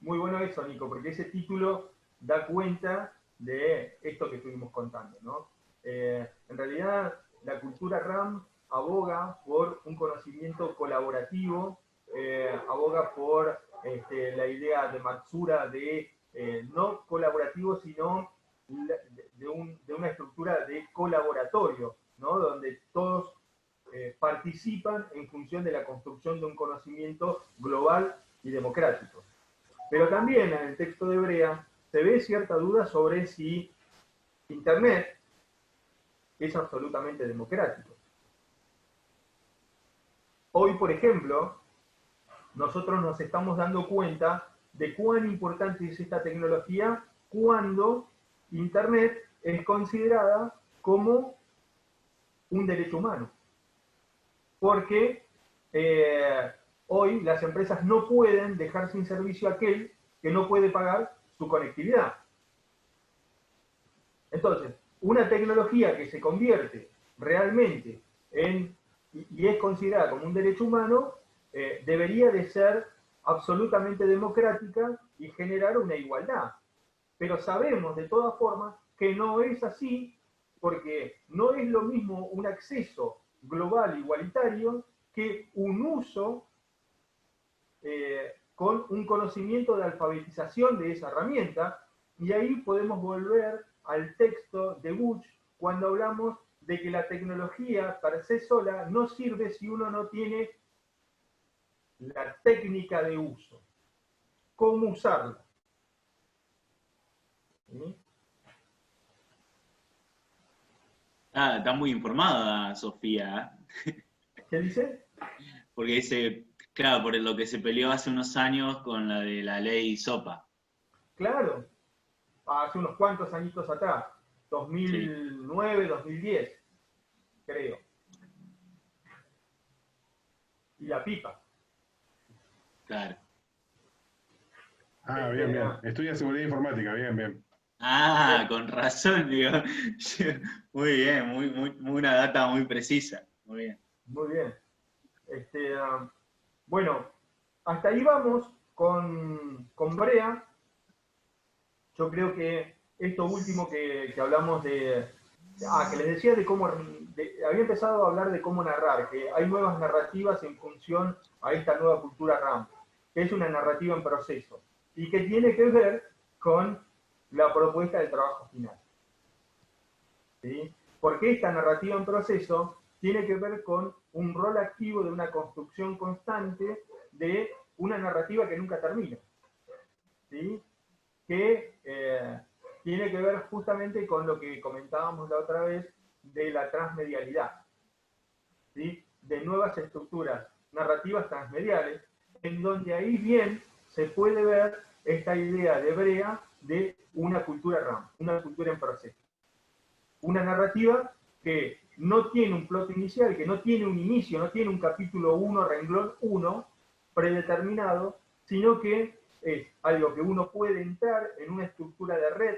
Muy bueno eso, Nico, porque ese título da cuenta de esto que estuvimos contando, ¿no? En realidad, la cultura RAM aboga por un conocimiento colaborativo, aboga por la idea de Matsura de no colaborativo, sino de una estructura de colaboratorio, ¿no? Donde todos participan en función de la construcción de un conocimiento global y democrático. Pero también en el texto de Brea se ve cierta duda sobre si Internet es absolutamente democrático. Hoy, por ejemplo, nosotros nos estamos dando cuenta de cuán importante es esta tecnología cuando Internet es considerada como un derecho humano. Porque hoy las empresas no pueden dejar sin servicio a aquel que no puede pagar su conectividad. Entonces, una tecnología que se convierte realmente y es considerada como un derecho humano, debería de ser absolutamente democrática y generar una igualdad. Pero sabemos de todas formas que no es así, porque no es lo mismo un acceso global igualitario que un uso con un conocimiento de alfabetización de esa herramienta, y ahí podemos volver al texto de Bush cuando hablamos de que la tecnología per se sola no sirve si uno no tiene la técnica de uso, cómo usarla. ¿Sí? Ah, está muy informada, Sofía. ¿Qué dice? Porque dice, claro, por lo que se peleó hace unos años con la de la ley SOPA. Claro, hace unos cuantos añitos atrás, Sí, 2009, 2010, creo. Y la pipa. claro. Ah, bien, bien. Estudia seguridad informática, bien, bien. Ah, con razón, digo. Muy bien, muy una data muy precisa. Muy bien. Muy bien. Bueno, hasta ahí vamos con Brea. Yo creo que esto último que hablamos que les decía de cómo, había empezado a hablar de cómo narrar, que hay nuevas narrativas en función a esta nueva cultura RAM, que es una narrativa en proceso, y que tiene que ver con la propuesta del trabajo final. ¿Sí? Porque esta narrativa en proceso tiene que ver con un rol activo de una construcción constante de una narrativa que nunca termina. ¿Sí? Que tiene que ver justamente con lo que comentábamos la otra vez de la transmedialidad, ¿sí? De nuevas estructuras narrativas transmediales, en donde ahí bien se puede ver esta idea de Brea de una cultura RAM, una cultura en proceso. Una narrativa que no tiene un plot inicial, que no tiene un inicio, no tiene un capítulo 1, renglón 1 predeterminado, sino que es algo que uno puede entrar en una estructura de red,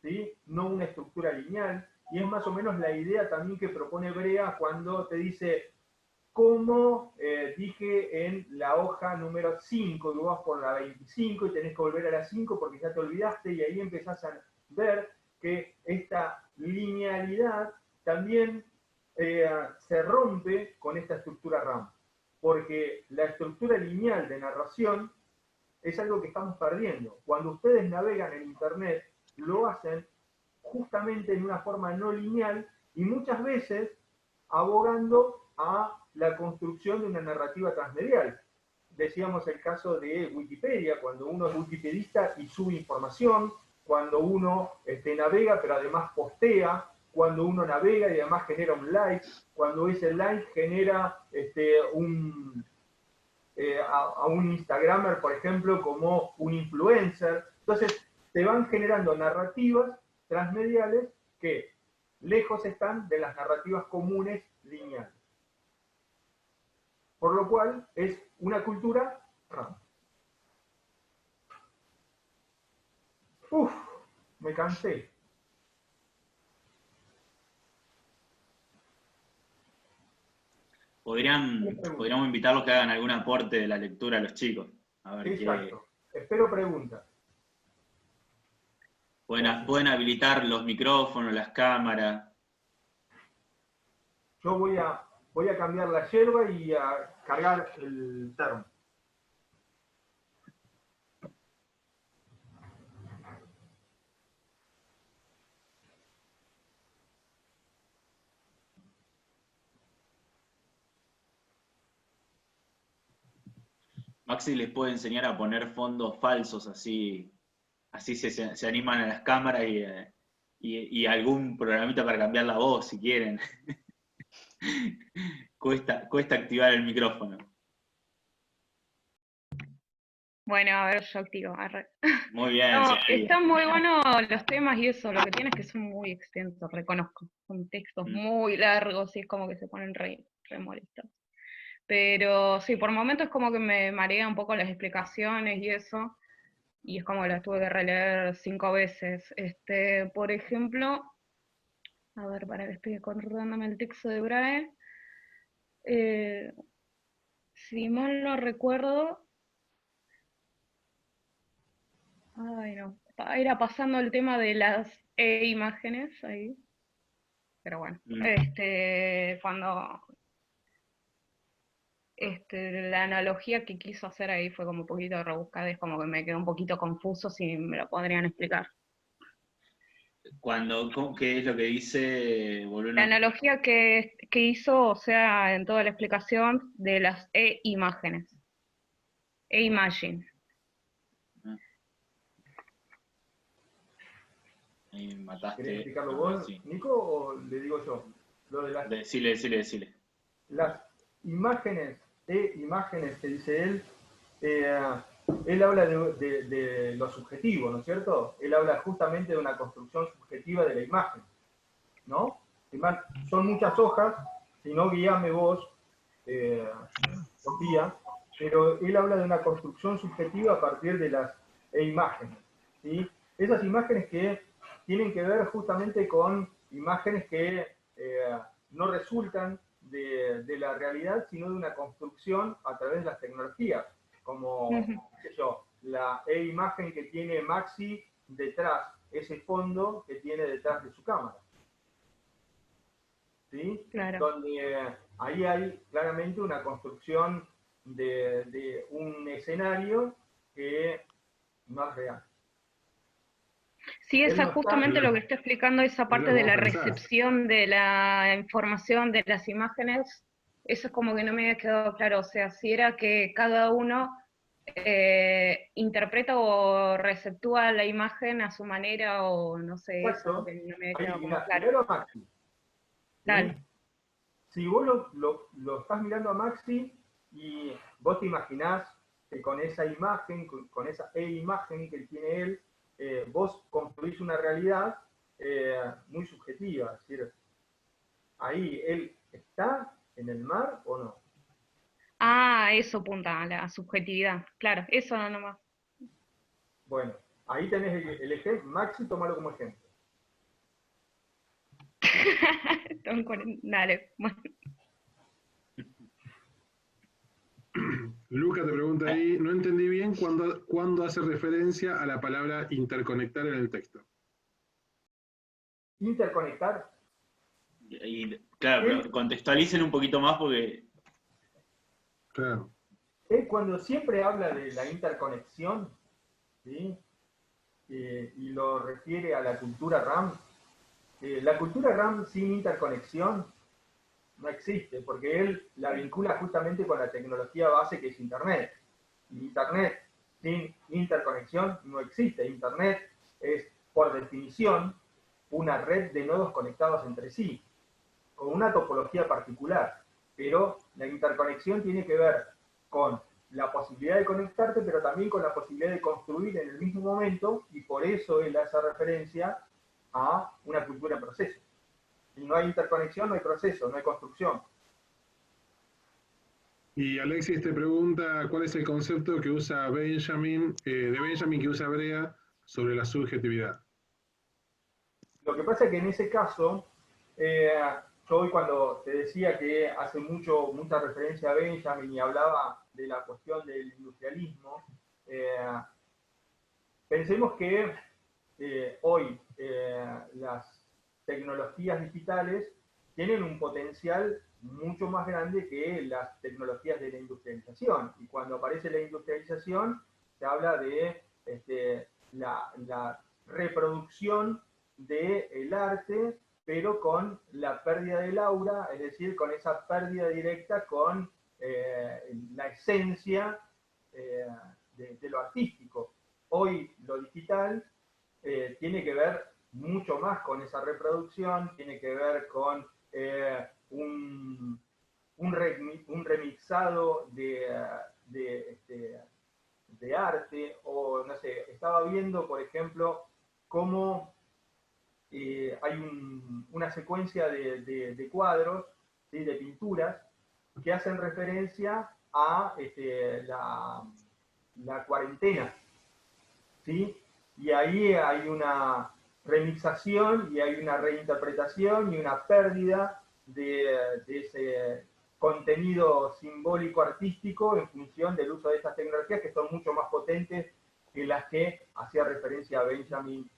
¿sí? No una estructura lineal, y es más o menos la idea también que propone Brea cuando te dice, como dije en la hoja número 5, y vos vas por la 25 y tenés que volver a la 5 porque ya te olvidaste, y ahí empezás a ver que esta linealidad también se rompe con esta estructura RAM, porque la estructura lineal de narración es algo que estamos perdiendo. Cuando ustedes navegan en Internet, lo hacen justamente en una forma no lineal y muchas veces abogando a la construcción de una narrativa transmedial. Decíamos el caso de Wikipedia, cuando uno es wikipedista y sube información, cuando uno navega pero además postea, cuando uno navega y además genera un like, cuando ese like genera a un Instagramer, por ejemplo, como un influencer. Entonces, se van generando narrativas transmediales que lejos están de las narrativas comunes lineales. Por lo cual, es una cultura RAM. Uf, me cansé. Podríamos invitarlos que hagan algún aporte de la lectura a los chicos. A ver Exacto. Espero preguntas. Pueden habilitar los micrófonos, las cámaras. Yo voy a cambiar la yerba y a cargar el termo. Maxi les puede enseñar a poner fondos falsos, así se animan a las cámaras y algún programita para cambiar la voz, si quieren. Cuesta activar el micrófono. Bueno, a ver, yo activo. Arre. Muy bien, No, Sofía. están muy buenos los temas y eso, lo que tiene es que son muy extensos, reconozco. Son textos muy largos y es como que se ponen re molestos. Pero sí, por momentos es como que me marea un poco las explicaciones y eso, y es como que las tuve que releer 5 veces. Por ejemplo, a ver, para que estoy acordándome el texto de Brahe, si mal no recuerdo, ay no, era pasando el tema de las imágenes ahí, pero bueno, cuando la analogía que quiso hacer ahí fue como un poquito rebuscada, es como que me quedó un poquito confuso, si me lo podrían explicar. ¿Qué es lo que dice? La analogía que hizo, o sea, en toda la explicación de las imágenes. E-imagine. Ahí mataste. ¿Querés explicarlo vos, sí. Nico, o le digo yo? Lo de las, Decile. las imágenes, imágenes que dice él, él habla de lo subjetivo, ¿no es cierto? Él habla justamente de una construcción subjetiva de la imagen, ¿no? Son muchas hojas, si no guíame vos, Sofía, pero él habla de una construcción subjetiva a partir de las imágenes, ¿sí? Esas imágenes que tienen que ver justamente con imágenes que no resultan de la realidad, sino de una construcción a través de las tecnologías, como, qué sé yo, la imagen que tiene Maxi detrás, ese fondo que tiene detrás de su cámara. ¿Sí? Claro. Donde ahí hay claramente una construcción de un escenario que no es real. Sí, esa es justamente lo que está explicando, esa parte de la recepción de la información, de las imágenes. Eso es como que no me había quedado claro, o sea, si era que cada uno interpreta o receptúa la imagen a su manera, o no sé, eso es lo que no me había quedado como claro. Primero a Maxi. Dale. Si vos lo estás mirando a Maxi y vos te imaginás que con esa imagen, con esa imagen que tiene él, vos construís una realidad muy subjetiva. Es decir, ahí él está en el mar o no. Ah, eso punta a la subjetividad. Claro, eso nomás. Bueno, ahí tenés el ejemplo. Maxi, tómalo como ejemplo. Dale. Bueno. Luca te pregunta ahí, no entendí bien cuándo hace referencia a la palabra interconectar en el texto. Interconectar. Claro, pero contextualicen un poquito más porque... Claro. Cuando siempre habla de la interconexión, ¿sí? Y lo refiere a la cultura RAM, La cultura RAM sin interconexión no existe, porque él la vincula justamente con la tecnología base que es Internet. Y Internet sin interconexión no existe. Internet es, por definición, una red de nodos conectados entre sí, con una topología particular. Pero la interconexión tiene que ver con la posibilidad de conectarte, pero también con la posibilidad de construir en el mismo momento, y por eso él hace referencia a una cultura en proceso. Si no hay interconexión, no hay proceso, no hay construcción. Y Alexis te pregunta cuál es el concepto que usa Benjamin, de Benjamin que usa Brea sobre la subjetividad. Lo que pasa es que en ese caso, yo hoy cuando te decía que hace mucha referencia a Benjamin y hablaba de la cuestión del industrialismo, pensemos que hoy las tecnologías digitales tienen un potencial mucho más grande que las tecnologías de la industrialización. Y cuando aparece la industrialización, se habla de la reproducción del arte, pero con la pérdida del aura, es decir, con esa pérdida directa con la esencia de lo artístico. Hoy lo digital tiene que ver mucho más con esa reproducción, tiene que ver con un remixado de arte, o no sé, estaba viendo, por ejemplo, cómo hay una secuencia de cuadros, ¿sí? De pinturas, que hacen referencia a la cuarentena, ¿sí? Y ahí hay una remixación y hay una reinterpretación y una pérdida de ese contenido simbólico artístico en función del uso de estas tecnologías que son mucho más potentes que las que hacía referencia a Benjamin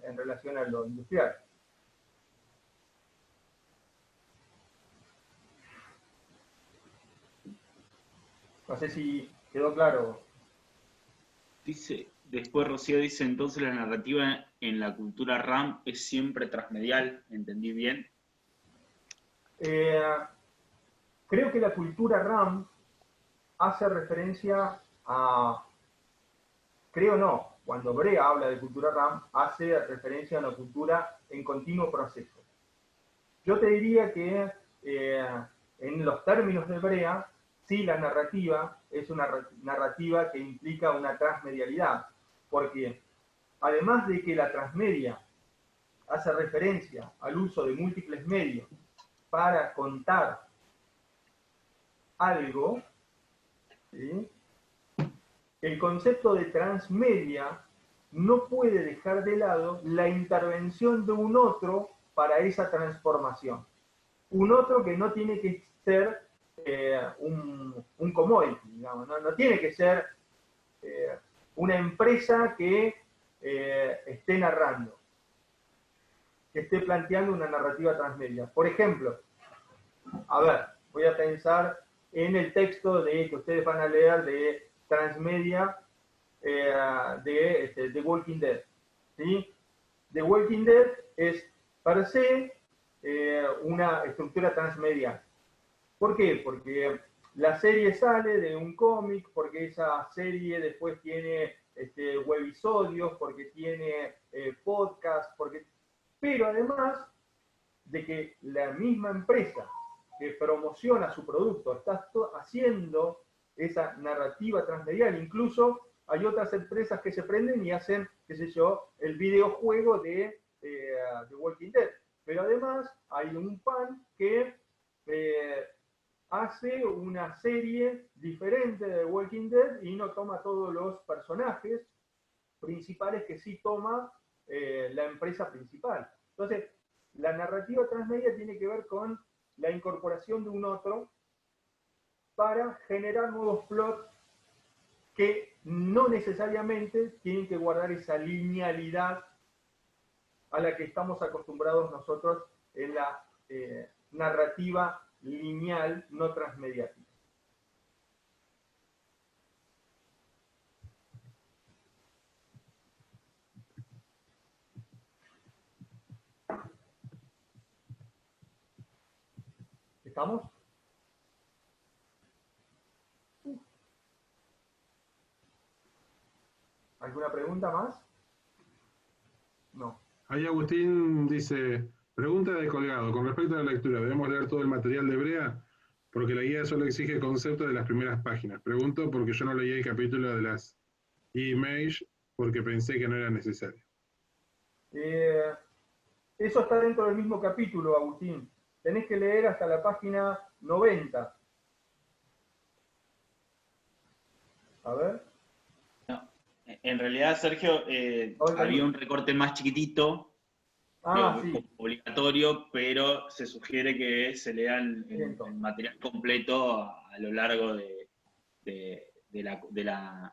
en relación a lo industrial. No sé si quedó claro. Después Rocío dice, entonces la narrativa en la cultura RAM es siempre transmedial, ¿entendí bien? Creo que la cultura RAM hace referencia a, creo no, cuando Brea habla de cultura RAM, hace referencia a una cultura en continuo proceso. Yo te diría que en los términos de Brea, sí, la narrativa es una narrativa que implica una transmedialidad, porque además de que la transmedia hace referencia al uso de múltiples medios para contar algo, ¿sí? El concepto de transmedia no puede dejar de lado la intervención de un otro para esa transformación. Un otro que no tiene que ser un commodity, digamos, no tiene que ser una empresa que esté narrando, que esté planteando una narrativa transmedia. Por ejemplo, a ver, voy a pensar en el texto que ustedes van a leer de Transmedia de The Walking Dead. ¿Sí? The Walking Dead es per se una estructura transmedial. ¿Por qué? Porque la serie sale de un cómic, porque esa serie después tiene webisodios, porque tiene podcast, pero además de que la misma empresa que promociona su producto está haciendo esa narrativa transmedial. Incluso hay otras empresas que se prenden y hacen, qué sé yo, el videojuego de Walking Dead. Pero además hay un fan que hace una serie diferente de Walking Dead y no toma todos los personajes principales que sí toma la empresa principal. Entonces, la narrativa transmedia tiene que ver con la incorporación de un otro para generar nuevos plots que no necesariamente tienen que guardar esa linealidad a la que estamos acostumbrados nosotros en la narrativa lineal no transmediática. ¿Estamos? ¿Alguna pregunta más? No. Ahí Agustín dice, pregunta de colgado, con respecto a la lectura, ¿debemos leer todo el material de Brea? Porque la guía solo exige conceptos de las primeras páginas. Pregunto porque yo no leí el capítulo de las Image porque pensé que no era necesario. Eso está dentro del mismo capítulo, Agustín. Tenés que leer hasta la página 90. A ver. No, en realidad, Sergio, había un recorte más chiquitito, Sí. obligatorio, pero se sugiere que se lean el material completo a lo largo de la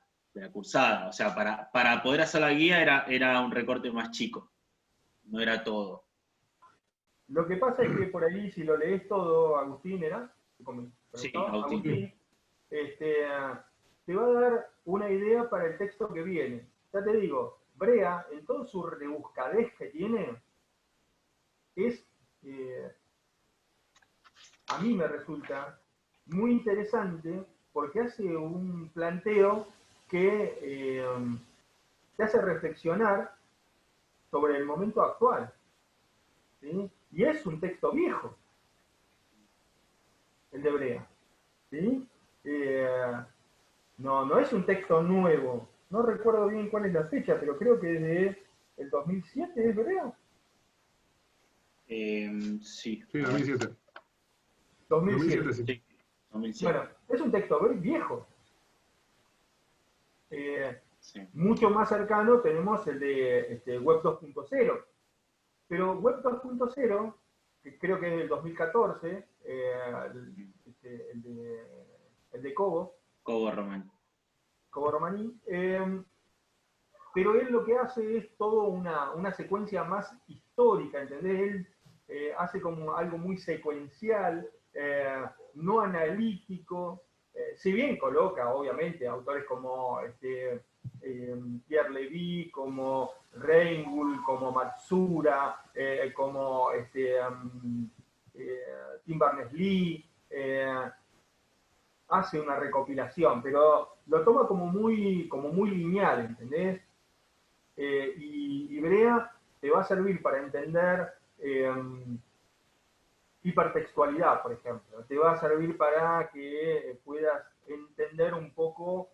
cursada. O sea, para poder hacer la guía era un recorte más chico, no era todo. Lo que pasa es que por ahí, si lo lees todo, Agustín, ¿era? Sí, Agustín, te va a dar una idea para el texto que viene. Ya te digo, Brea, en toda su rebuscadez que tiene, a mí me resulta muy interesante porque hace un planteo que te hace reflexionar sobre el momento actual. ¿Sí? Y es un texto viejo, el de Brea. ¿Sí? No es un texto nuevo. No recuerdo bien cuál es la fecha, pero creo que desde el 2007 es Brea. Sí. Sí, 2007. 2007. Sí, 2007. Bueno, es un texto viejo. Sí. Mucho más cercano tenemos el de Web 2.0. Pero Web 2.0, que creo que es del 2014, el de Cobo. Cobo Romaní. Pero él lo que hace es toda una secuencia más histórica, ¿entendés? Él hace como algo muy secuencial, no analítico, si bien coloca, obviamente, autores como Pierre Levy, como Reingold, como Matsura, como Tim Berners-Lee, hace una recopilación, pero lo toma como muy lineal, ¿entendés? Y Brea te va a servir para entender hipertextualidad, por ejemplo. Te va a servir para que puedas entender un poco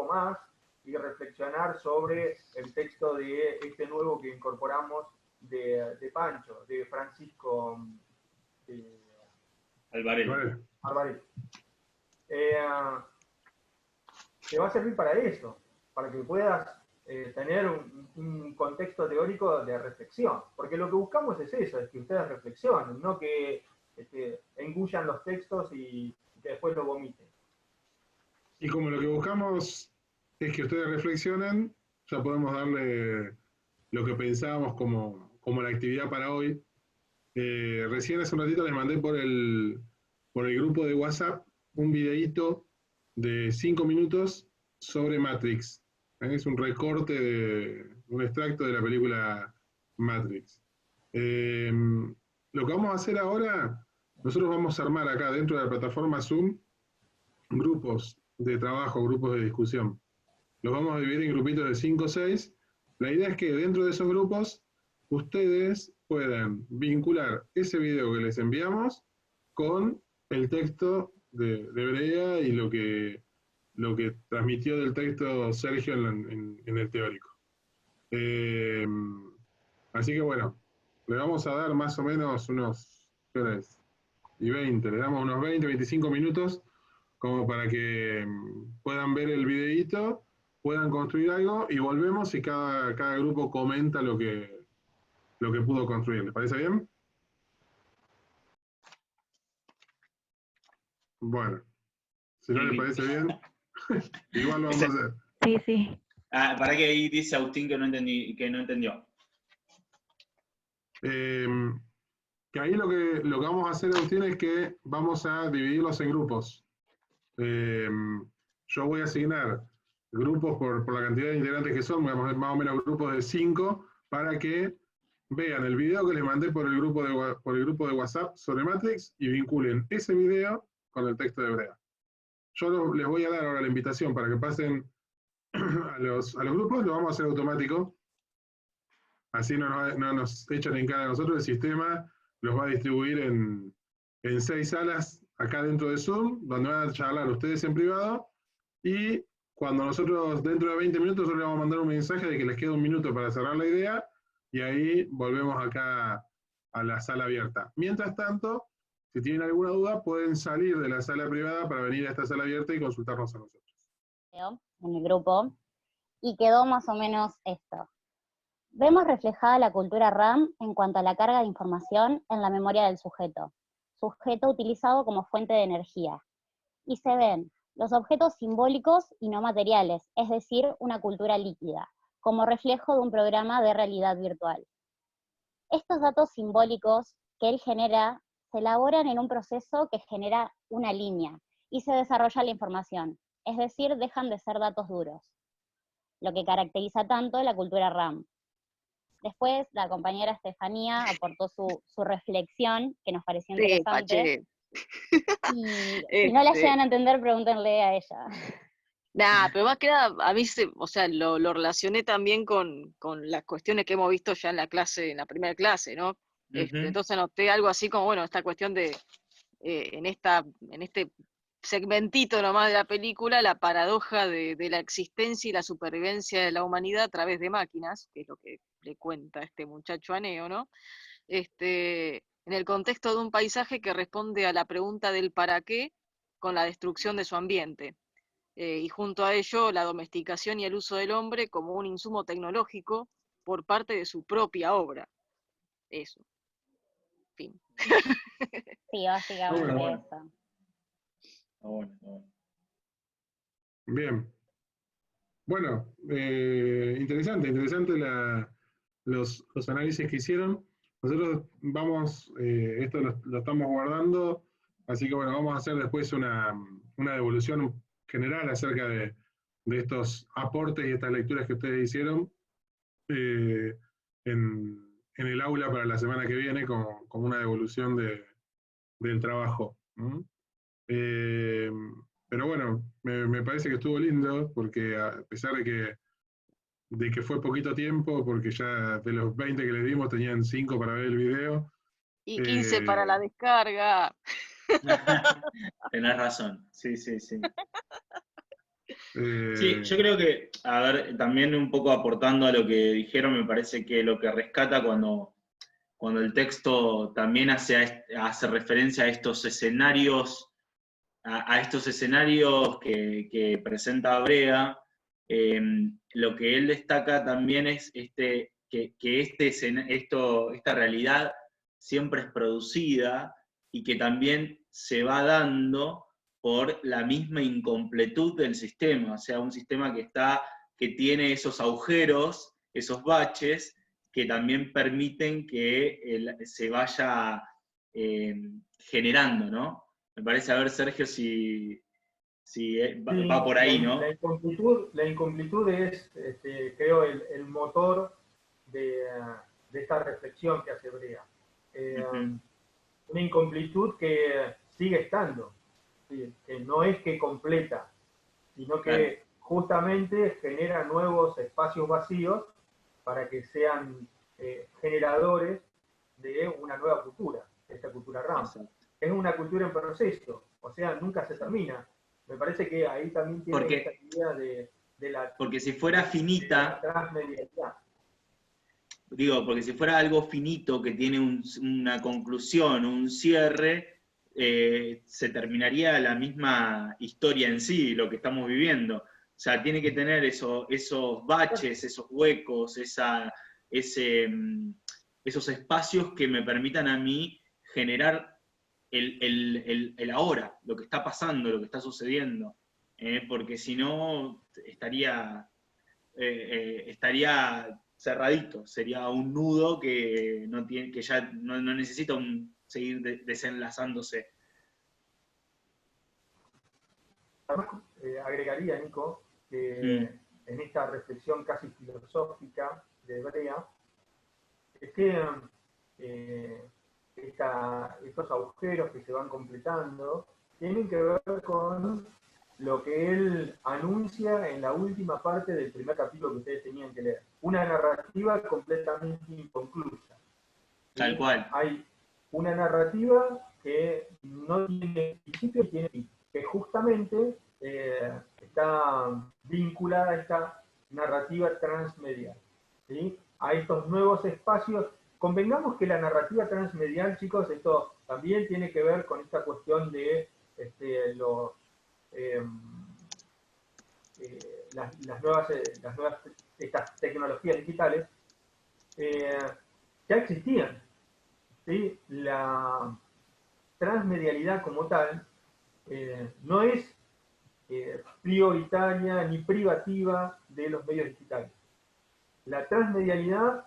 más y reflexionar sobre el texto de este nuevo que incorporamos de Pancho, de Francisco Alvarez. Te va a servir para eso, para que puedas tener un contexto teórico de reflexión. Porque lo que buscamos es eso, es que ustedes reflexionen, no que engullan los textos y que después lo vomiten. Y como lo que buscamos es que ustedes reflexionen, ya podemos darle lo que pensábamos como la actividad para hoy. Recién hace un ratito les mandé por el grupo de WhatsApp un videíto de 5 minutos sobre Matrix. Es un recorte, un extracto de la película Matrix. Lo que vamos a hacer ahora, nosotros vamos a armar acá dentro de la plataforma Zoom grupos de trabajo, grupos de discusión. Los vamos a dividir en grupitos de 5 o 6. La idea es que dentro de esos grupos ustedes puedan vincular ese video que les enviamos con el texto de Brea y lo que transmitió del texto Sergio en el teórico. Así que bueno, le vamos a dar más o menos unos, ¿qué hora es? Y 20, le damos unos 20, 25 minutos como para que puedan ver el videíto, puedan construir algo y volvemos y cada grupo comenta lo que pudo construir. ¿Les parece bien? Bueno, si no les parece bien, igual lo vamos a hacer. Sí, sí. Para que ahí dice Agustín que no entendió. Que ahí lo que vamos a hacer, Agustín, es que vamos a dividirlos en grupos. Yo voy a asignar grupos por la cantidad de integrantes que son, vamos a ver más o menos grupos de 5, para que vean el video que les mandé por el grupo de WhatsApp sobre Matrix y vinculen ese video con el texto de Hebrea. Yo les voy a dar ahora la invitación para que pasen a los grupos, lo vamos a hacer automático, así no nos echan en cara a nosotros. El sistema los va a distribuir en 6 salas acá dentro de Zoom, donde van a charlar ustedes en privado, y cuando nosotros, dentro de 20 minutos, nosotros les vamos a mandar un mensaje de que les queda un minuto para cerrar la idea, y ahí volvemos acá a la sala abierta. Mientras tanto, si tienen alguna duda, pueden salir de la sala privada para venir a esta sala abierta y consultarnos a nosotros. En el grupo, y quedó más o menos esto. Vemos reflejada la cultura RAM en cuanto a la carga de información en la memoria del sujeto utilizado como fuente de energía. Y se ven los objetos simbólicos y no materiales, es decir, una cultura líquida, como reflejo de un programa de realidad virtual. Estos datos simbólicos que él genera se elaboran en un proceso que genera una línea y se desarrolla la información, es decir, dejan de ser datos duros, lo que caracteriza tanto la cultura RAM. Después la compañera Estefanía aportó su reflexión, que nos pareció interesante. Si no la llegan a entender, pregúntenle a ella. Nada, pero más que nada, a mí o sea, lo relacioné también con las cuestiones que hemos visto ya en la clase, en la primera clase, ¿no? Entonces noté algo así como, bueno, esta cuestión de, en este segmentito nomás de la película, la paradoja de la existencia y la supervivencia de la humanidad a través de máquinas, que es lo que le cuenta este muchacho a Neo, ¿no? En el contexto de un paisaje que responde a la pregunta del para qué con la destrucción de su ambiente. Y junto a ello, la domesticación y el uso del hombre como un insumo tecnológico por parte de su propia obra. Eso. Fin. Sí, básicamente bueno. eso. Bueno. Bien. Bueno, interesante los análisis que hicieron. Nosotros vamos, esto lo estamos guardando, así que bueno, vamos a hacer después una devolución general acerca de estos aportes y estas lecturas que ustedes hicieron en el aula para la semana que viene como una devolución del trabajo. Pero bueno, me parece que estuvo lindo, porque a pesar de que fue poquito tiempo, porque ya de los 20 que les dimos tenían 5 para ver el video. Y 15 para la descarga. Tenés razón, sí. Sí, Eh, yo creo que, a ver, también un poco aportando a lo que dijeron, me parece que lo que rescata cuando el texto también hace referencia a estos escenarios, a estos escenarios que presenta Brea, lo que él destaca también es esta realidad siempre es producida y que también se va dando por la misma incompletud del sistema, o sea, un sistema que tiene esos agujeros, esos baches, que también permiten que se vaya generando, ¿no? Me parece, a ver, Sergio, si va por ahí, ¿no? La incompletud es, creo, el motor de esta reflexión que hace Brea. Una incompletud que sigue estando, ¿sí? Que no es que completa, sino que justamente genera nuevos espacios vacíos para que sean generadores de una nueva cultura, esta cultura RAM. Exacto. Es una cultura en proceso, o sea, nunca se termina. Me parece que ahí también tiene esta idea de la... Porque si fuera finita, transmedialidad. digo, porque si fuera algo finito que tiene una conclusión, un cierre, se terminaría la misma historia en sí, lo que estamos viviendo. O sea, tiene que tener esos baches, esos huecos, esos espacios que me permitan a mí generar el ahora, lo que está pasando, lo que está sucediendo. Porque si no, estaría cerradito, sería un nudo que ya no necesita seguir desenlazándose. Además, agregaría, Nico, que en esta reflexión casi filosófica de Brea, es que estos agujeros que se van completando tienen que ver con lo que él anuncia en la última parte del primer capítulo que ustedes tenían que leer. Una narrativa completamente inconclusa. Tal cual. Hay una narrativa que no tiene principio y tiene fin, que justamente está vinculada a esta narrativa transmedial, ¿sí? A estos nuevos espacios. Convengamos que la narrativa transmedial, chicos, esto también tiene que ver con esta cuestión de las nuevas estas tecnologías digitales, ya existían, ¿sí? La transmedialidad como tal no es prioritaria ni privativa de los medios digitales. La transmedialidad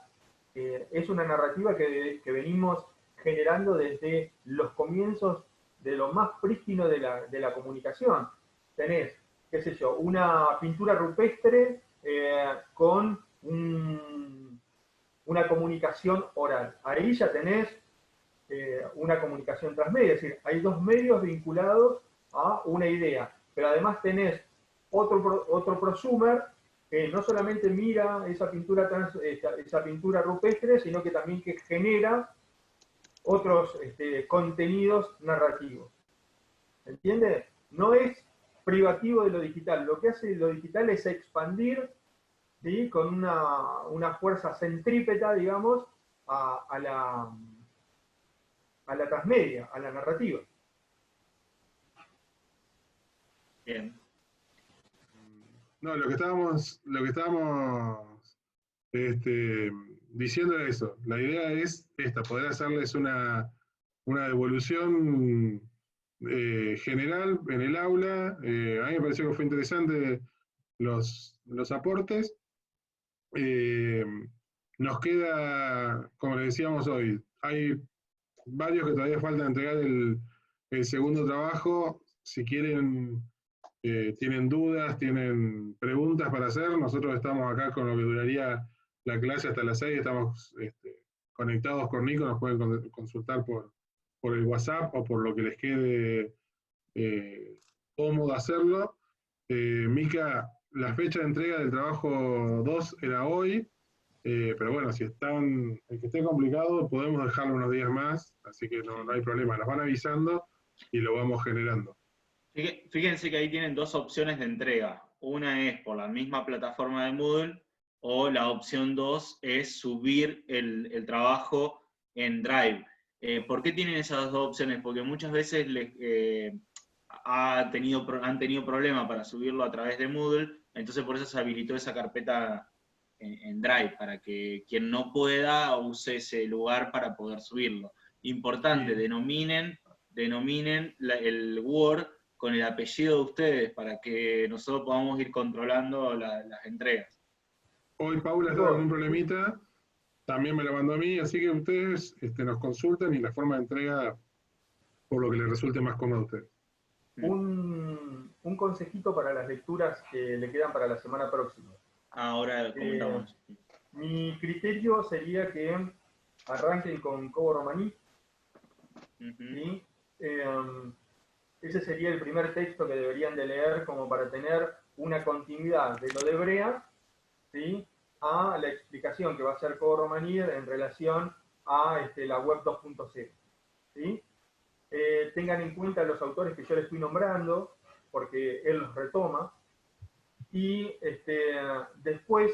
es una narrativa que venimos generando desde los comienzos de lo más prístino de la comunicación. Tenés, qué sé yo, una pintura rupestre con una comunicación oral. Ahí ya tenés una comunicación transmedia, es decir, hay dos medios vinculados a una idea, pero además tenés otro prosumer que no solamente mira esa pintura rupestre, sino que también que genera otros contenidos narrativos. ¿Entiende? No es privativo de lo digital. Lo que hace lo digital es expandir, ¿sí?, con una fuerza centrípeta, digamos, a la transmedia, a la narrativa. Bien. No, lo que estábamos diciendo era eso. La idea es esta, poder hacerles una devolución general en el aula. A mí me pareció que fue interesante los aportes. Nos queda, como le decíamos hoy, hay varios que todavía faltan entregar el segundo trabajo. Si quieren, tienen dudas, tienen preguntas para hacer, nosotros estamos acá con lo que duraría la clase hasta las 6, estamos conectados con Nico, nos pueden consultar por el WhatsApp o por lo que les quede cómodo hacerlo. Mica, la fecha de entrega del trabajo 2 era hoy, pero bueno, si el que esté complicado, podemos dejarlo unos días más, así que no hay problema, nos van avisando y lo vamos generando. Fíjense que ahí tienen dos opciones de entrega. Una es por la misma plataforma de Moodle, o la opción 2 es subir el trabajo en Drive. ¿Por qué tienen esas dos opciones? Porque muchas veces han tenido problemas para subirlo a través de Moodle, entonces por eso se habilitó esa carpeta en Drive, para que quien no pueda use ese lugar para poder subirlo. Importante, denominen el Word con el apellido de ustedes, para que nosotros podamos ir controlando las entregas. Hoy Paula estaba con un problemita, también me la mandó a mí, así que ustedes nos consultan y la forma de entrega por lo que les resulte más cómodo a ustedes. Un consejito para las lecturas que le quedan para la semana próxima. Ahora comentamos. Mi criterio sería que arranquen con Cobo Romaní. ¿Sí? Ese sería el primer texto que deberían de leer como para tener una continuidad de lo de Hebrea, ¿sí?, a la explicación que va a hacer Cobo Romaní en relación a la web 2.0. ¿Sí? Tengan en cuenta los autores que yo les estoy nombrando, porque él los retoma, y después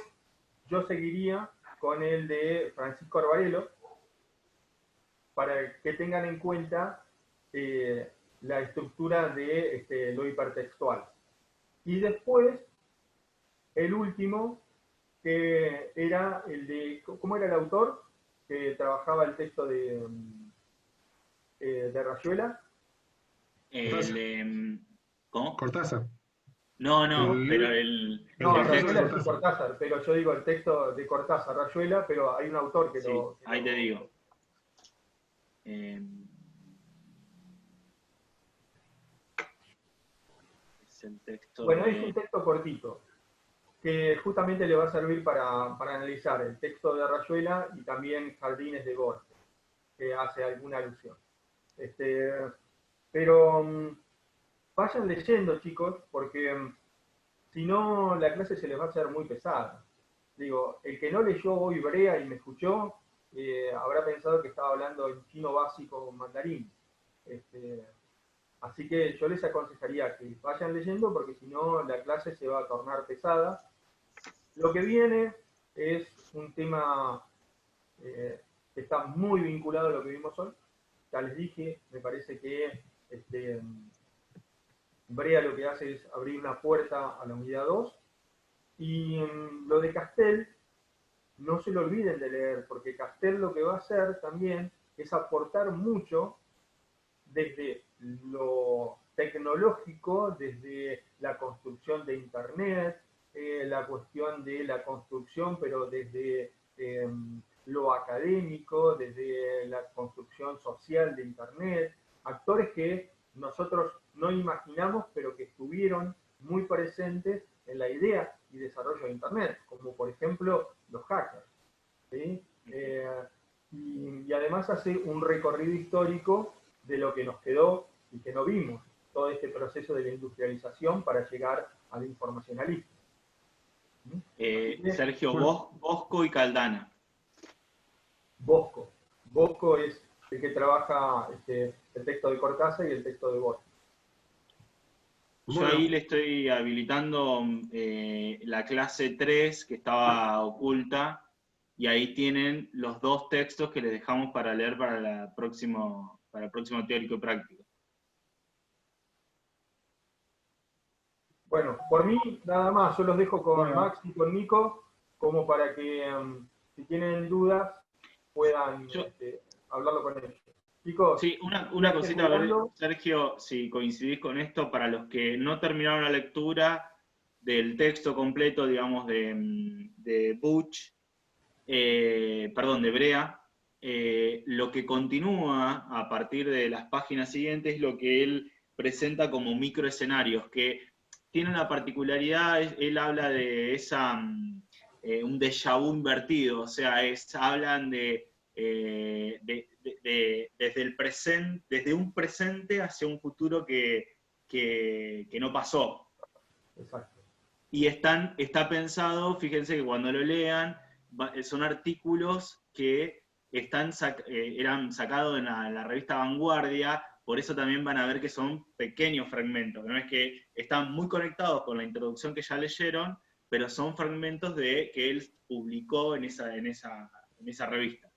yo seguiría con el de Francisco Arbarelo, para que tengan en cuenta la estructura de lo hipertextual. Y después, el último, que era el de, ¿cómo era el autor que trabajaba el texto de Rayuela? ¿Cómo? Cortázar. No, pero Rayuela es Cortázar, pero yo digo el texto de Cortázar, Rayuela, pero hay un autor que lo... Ahí te digo. Es el texto bueno, es un texto cortito. que justamente le va a servir para analizar el texto de Rayuela y también Jardines de Borges, que hace alguna alusión. Pero vayan leyendo, chicos, porque si no, la clase se les va a hacer muy pesada. Digo, el que no leyó hoy Brea y me escuchó, habrá pensado que estaba hablando en chino básico o mandarín. Así que yo les aconsejaría que vayan leyendo, porque si no, la clase se va a tornar pesada. Lo que viene es un tema que está muy vinculado a lo que vimos hoy. Ya les dije, me parece que Brea lo que hace es abrir una puerta a la unidad 2. Y lo de Castel, no se lo olviden de leer, porque Castel lo que va a hacer también es aportar mucho desde lo tecnológico, desde la construcción de Internet, la cuestión de la construcción, pero desde lo académico, desde la construcción social de Internet, actores que nosotros no imaginamos, pero que estuvieron muy presentes en la idea y desarrollo de Internet, como por ejemplo los hackers. ¿Sí? Y además hace un recorrido histórico de lo que nos quedó y que no vimos, todo este proceso de la industrialización para llegar al informacionalismo. Sergio, Bosco y Caldana. Bosco. Bosco es el que trabaja el texto de Cortázar y el texto de Borges. Yo ahí le estoy habilitando la clase 3 que estaba oculta, y ahí tienen los 2 textos que les dejamos para leer para el próximo teórico y práctico. Bueno, por mí nada más, yo los dejo con Max y con Nico, como para que si tienen dudas puedan hablarlo con ellos. Chicos, sí, una cosita, a ver, Sergio, si coincidís con esto, para los que no terminaron la lectura del texto completo, digamos, de Butch, de Brea, lo que continúa a partir de las páginas siguientes es lo que él presenta como microescenarios, que tiene una particularidad. Él habla de un déjà vu invertido, o sea, hablan desde un presente hacia un futuro que no pasó. Exacto. Y está pensado, fíjense que cuando lo lean, son artículos que eran sacados en la revista Vanguardia, por eso también van a ver que son pequeños fragmentos, no es que están muy conectados con la introducción que ya leyeron, pero son fragmentos que él publicó en esa revista.